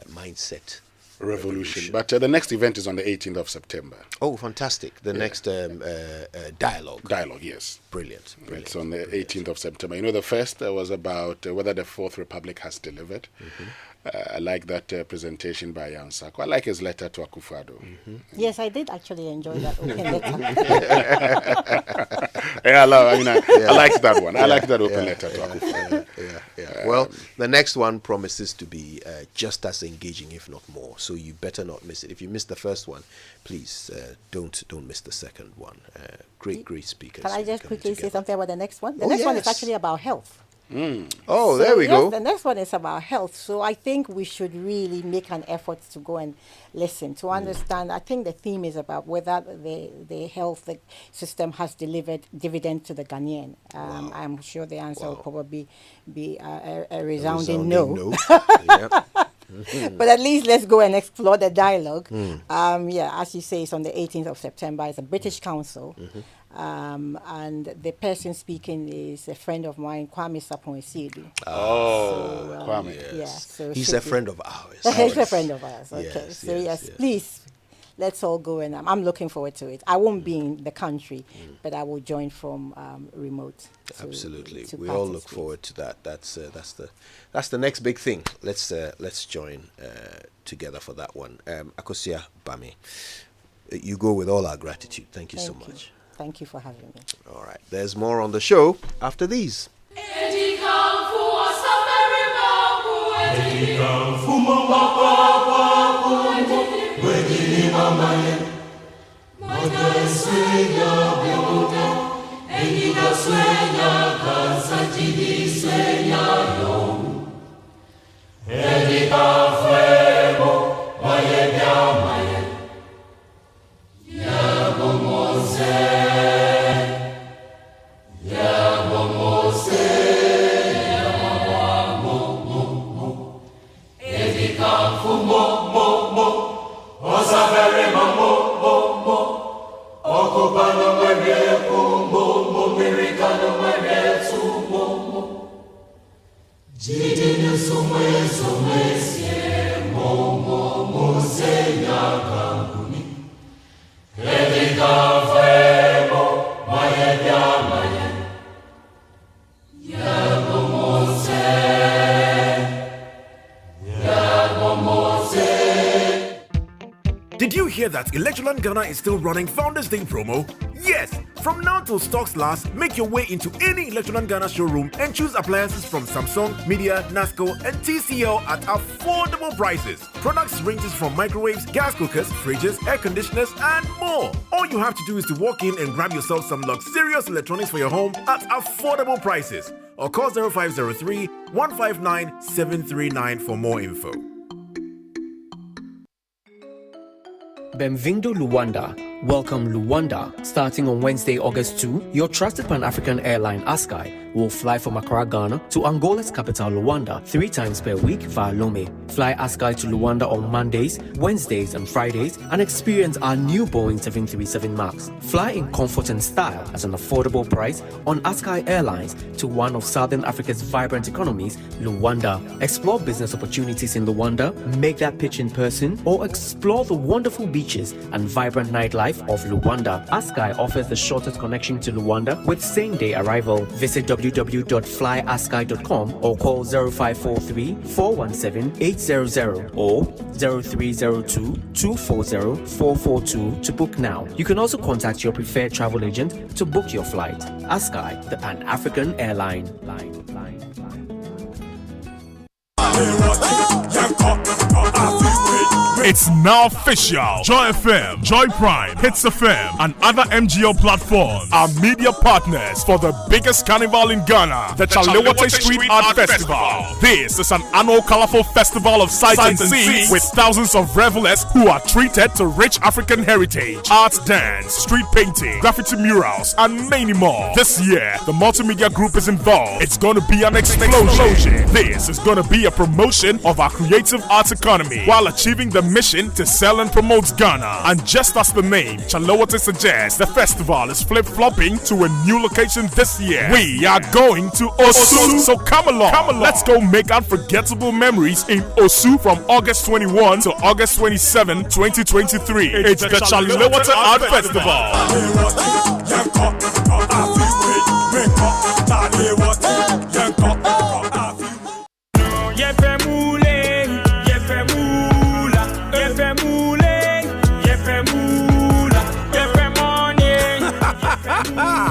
mindset revolution. But the next event is on the 18th of September. Oh, fantastic. The next dialogue. Dialogue, yes. Brilliant. It's on the 18th of September. The first was about whether the Fourth Republic has delivered. I like that presentation by Jan Sako. I like his letter to Akufo-Addo. Yes, I did actually enjoy that open letter. I like that one. I like that open letter to Akufo-Addo. Well, the next one promises to be just as engaging, if not more. So you better not miss it. If you missed the first one, please don't miss the second one. Great speakers. Can I just quickly say something about the next one? The next one is actually about health. Oh, there we go. The next one is about health. So I think we should really make an effort to go and listen, to understand. I think the theme is about whether the health system has delivered dividend to the Ghanaian. I'm sure the answer will probably be a resounding no. But at least let's go and explore the dialogue. As you say, it's on the 18th of September. It's a British Council. And the person speaking is a friend of mine, Kwame Sapon-Esiedu. Kwame. Yes. Yeah, so he's a friend of ours. He's a friend of ours. Okay. Yes, please, let's all go, and I'm looking forward to it. I won't be in the country, but I will join from remote. Absolutely, we all look forward to that. That's the next big thing. Let's join together for that one. Akosua Bame, you go with all our gratitude. Thank you so much. Thank you for having me. All right, there's more on the show after these. Did you hear that Electroland Ghana is still running Founders Day promo? Yes! From now till stocks last, make your way into any Electroland Ghana showroom and choose appliances from Samsung, Media, Nasco, and TCL at affordable prices. Products ranges from microwaves, gas cookers, fridges, air conditioners, and more. All you have to do is to walk in and grab yourself some luxurious electronics for your home at affordable prices. Or call 0503 159 739 for more info. Benvindo Luanda. Welcome Luanda. Starting on Wednesday, August 2, your trusted Pan-African airline Askai will fly from Accra, Ghana to Angola's capital Luanda 3 times per week via Lome. Fly Askai to Luanda on Mondays, Wednesdays and Fridays and experience our new Boeing 737 MAX. Fly in comfort and style at an affordable price on Askai Airlines to one of Southern Africa's vibrant economies, Luanda. Explore business opportunities in Luanda, make that pitch in person, or explore the wonderful beaches and vibrant nightlife of Luanda. Askai offers the shortest connection to Luanda with same-day arrival. Visit www.flyaskai.com or call 0543 417 800 or 0302 240 442 to book now. You can also contact your preferred travel agent to book your flight. Askai, the Pan-African airline. It's now official. Joy FM, Joy Prime, Hits FM, and other MGO platforms are media partners for the biggest carnival in Ghana, the Chalewote Street Art Festival. This is an annual colorful festival of sights and scenes with thousands of revelers who are treated to rich African heritage, art, dance, street painting, graffiti murals, and many more. This year, the multimedia group is involved. It's going to be an explosion. This is going to be a promotion of our creative arts economy while achieving the mission to sell and promote Ghana. And just as the name Chalewote suggests, the festival is flip-flopping to a new location this year. We are going to Osu. So come along. Let's go make unforgettable memories in Osu from August 21 to August 27, 2023. It's the Chalewote Art Festival.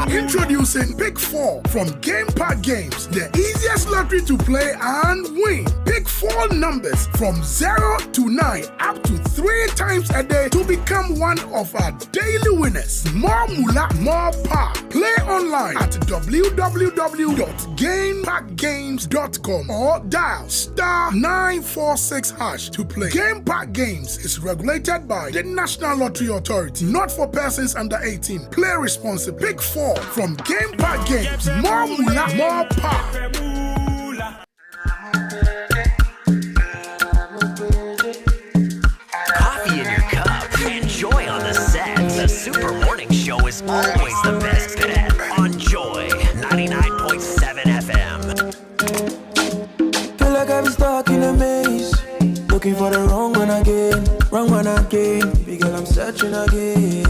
Introducing Pick 4 from Game Park Games, the easiest lottery to play and win. Pick 4 numbers from 0 to 9 up to 3 times a day to become one of our daily winners. More moolah, more power. Play online at www.gameparkgames.com or dial *946# to play. Game Park Games is regulated by the National Lottery Authority, not for persons under 18. Play responsibly. Pick 4 from Game Park Games. More moolah, more power. Coffee in your cup. Enjoy on the set. The Super Morning Show is always the best bet on Joy 99.7 FM. Feel like I'm stuck in a maze, looking for the wrong one again. Big girl, I'm searching again.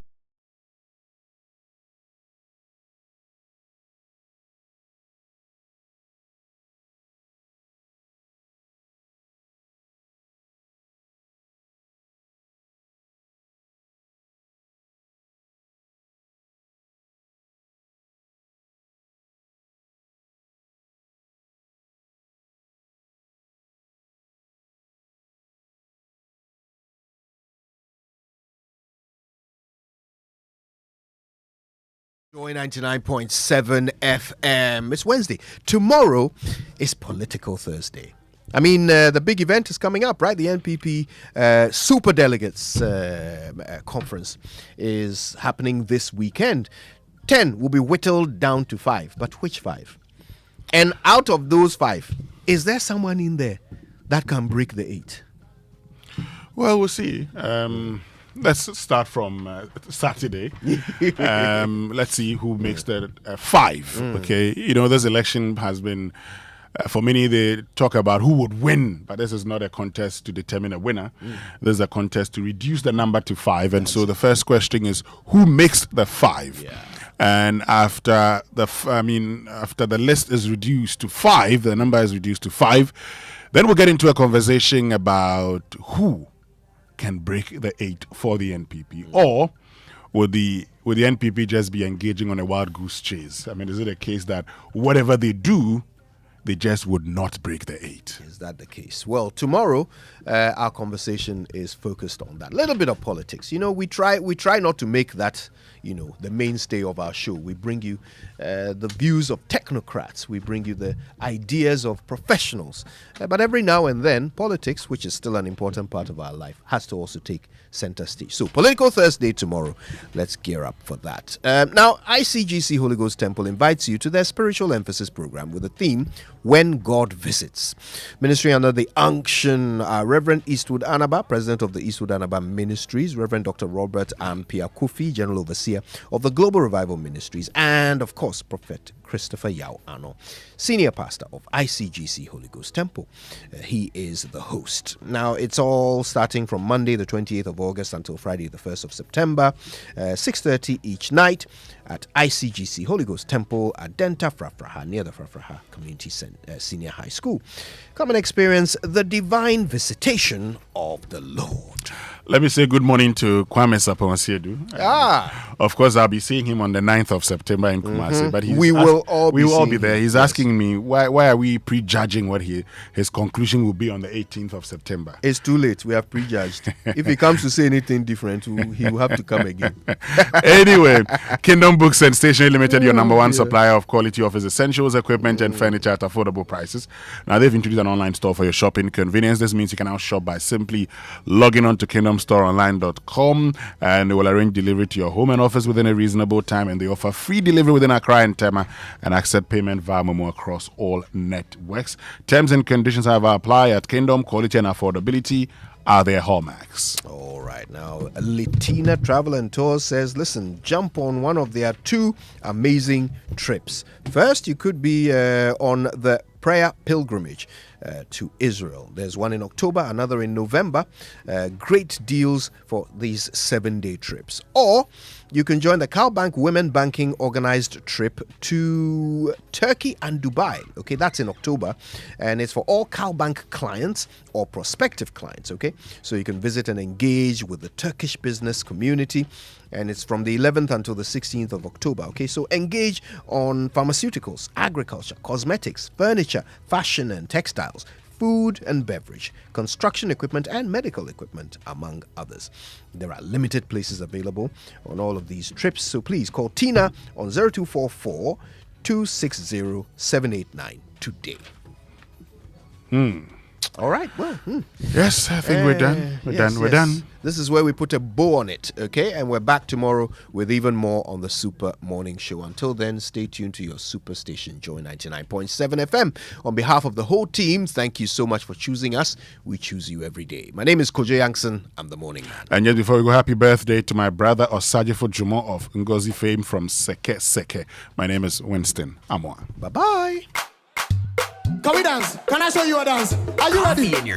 Joy 99.7 FM. It's Wednesday. Tomorrow is Political Thursday. I mean, the big event is coming up, right? The NPP Super Delegates Conference is happening this weekend. 10 will be whittled down to 5. But which 5? And out of those 5, is there someone in there that can break the 8? Well, we'll see. Let's start from Saturday. Let's see who makes the 5. Okay, you know, this election has been, for many, they talk about who would win, but this is not a contest to determine a winner. This is a contest to reduce the number to 5. And so the first question is, who makes the 5? Yeah. And after the list is reduced to 5, the number is reduced to 5, then we'll get into a conversation about who can break the 8 for the NPP, or would the NPP just be engaging on a wild goose chase? I mean, is it a case that whatever they do, they just would not break the 8? Is that the case? Well, tomorrow our conversation is focused on that. A little bit of politics. You know, we try not to make that, you know, the mainstay of our show. We bring you the views of technocrats. We bring you the ideas of professionals. But every now and then, politics, which is still an important part of our life, has to also take center stage. So, Political Thursday tomorrow. Let's gear up for that. Now, ICGC Holy Ghost Temple invites you to their Spiritual Emphasis program with the theme, When God Visits. Ministry under the unction, Reverend Eastwood Anaba, President of the Eastwood Anaba Ministries, Reverend Dr. Robert Ampia Kofi, General Overseer of the Global Revival Ministries, and of course, Prophet Christopher Yao Ano, Senior Pastor of ICGC Holy Ghost Temple. He is the host. Now, it's all starting from Monday, the 28th of August until Friday, the 1st of September, 6:30 each night at ICGC Holy Ghost Temple at Denta Frafraha, near the Frafraha Community Senior High School. Come and experience the divine visitation of the Lord. Let me say good morning to Kwame Sapon-Siedu. Of course, I'll be seeing him on the 9th of September in Kumasi. But we will all be there. He's asking me, why are we prejudging what his conclusion will be on the 18th of September? It's too late. We have prejudged. If he comes to say anything different, he will have to come again. Anyway, Kingdom Books and Stationery Limited, your number one supplier of quality office essentials, equipment, and furniture at affordable prices. Now, they've introduced an online store for your shopping convenience. This means you can now shop by simply logging on to kingdomstoreonline.com, and they will arrange delivery to your home and office within a reasonable time, and they offer free delivery within Accra and Tema and accept payment via Momo across all networks. Terms and conditions, however, apply at Kingdom. Quality and affordability are their hallmarks. All right. Now, Litina Travel and Tours says, listen, jump on one of their 2 amazing trips. First, you could be on the prayer pilgrimage to Israel. There's one in October, another in November. Great deals for these 7-day trips. Or you can join the CalBank Women Banking organized trip to Turkey and Dubai. Okay, that's in October, and it's for all CalBank clients or prospective clients. Okay, so you can visit and engage with the Turkish business community, and it's from the 11th until the 16th of October. Okay, so engage on pharmaceuticals, agriculture, cosmetics, furniture, fashion and textiles, food and beverage, construction equipment and medical equipment, among others. There are limited places available on all of these trips, so please call Tina on 0244 260 789 today. All right, well. Yes, I think we're done. We're done. This is where we put a bow on it, okay? And we're back tomorrow with even more on the Super Morning Show. Until then, stay tuned to your super station, Joy 99.7 FM. On behalf of the whole team, thank you so much for choosing us. We choose you every day. My name is Kojo Yankson. I'm the Morning Man. And yet, before we go, happy birthday to my brother Osajifo Jumo of Ngozi fame from Seke Seke. My name is Winston Amwa. Bye-bye. Can we dance? Can I show you a dance? Are you ready?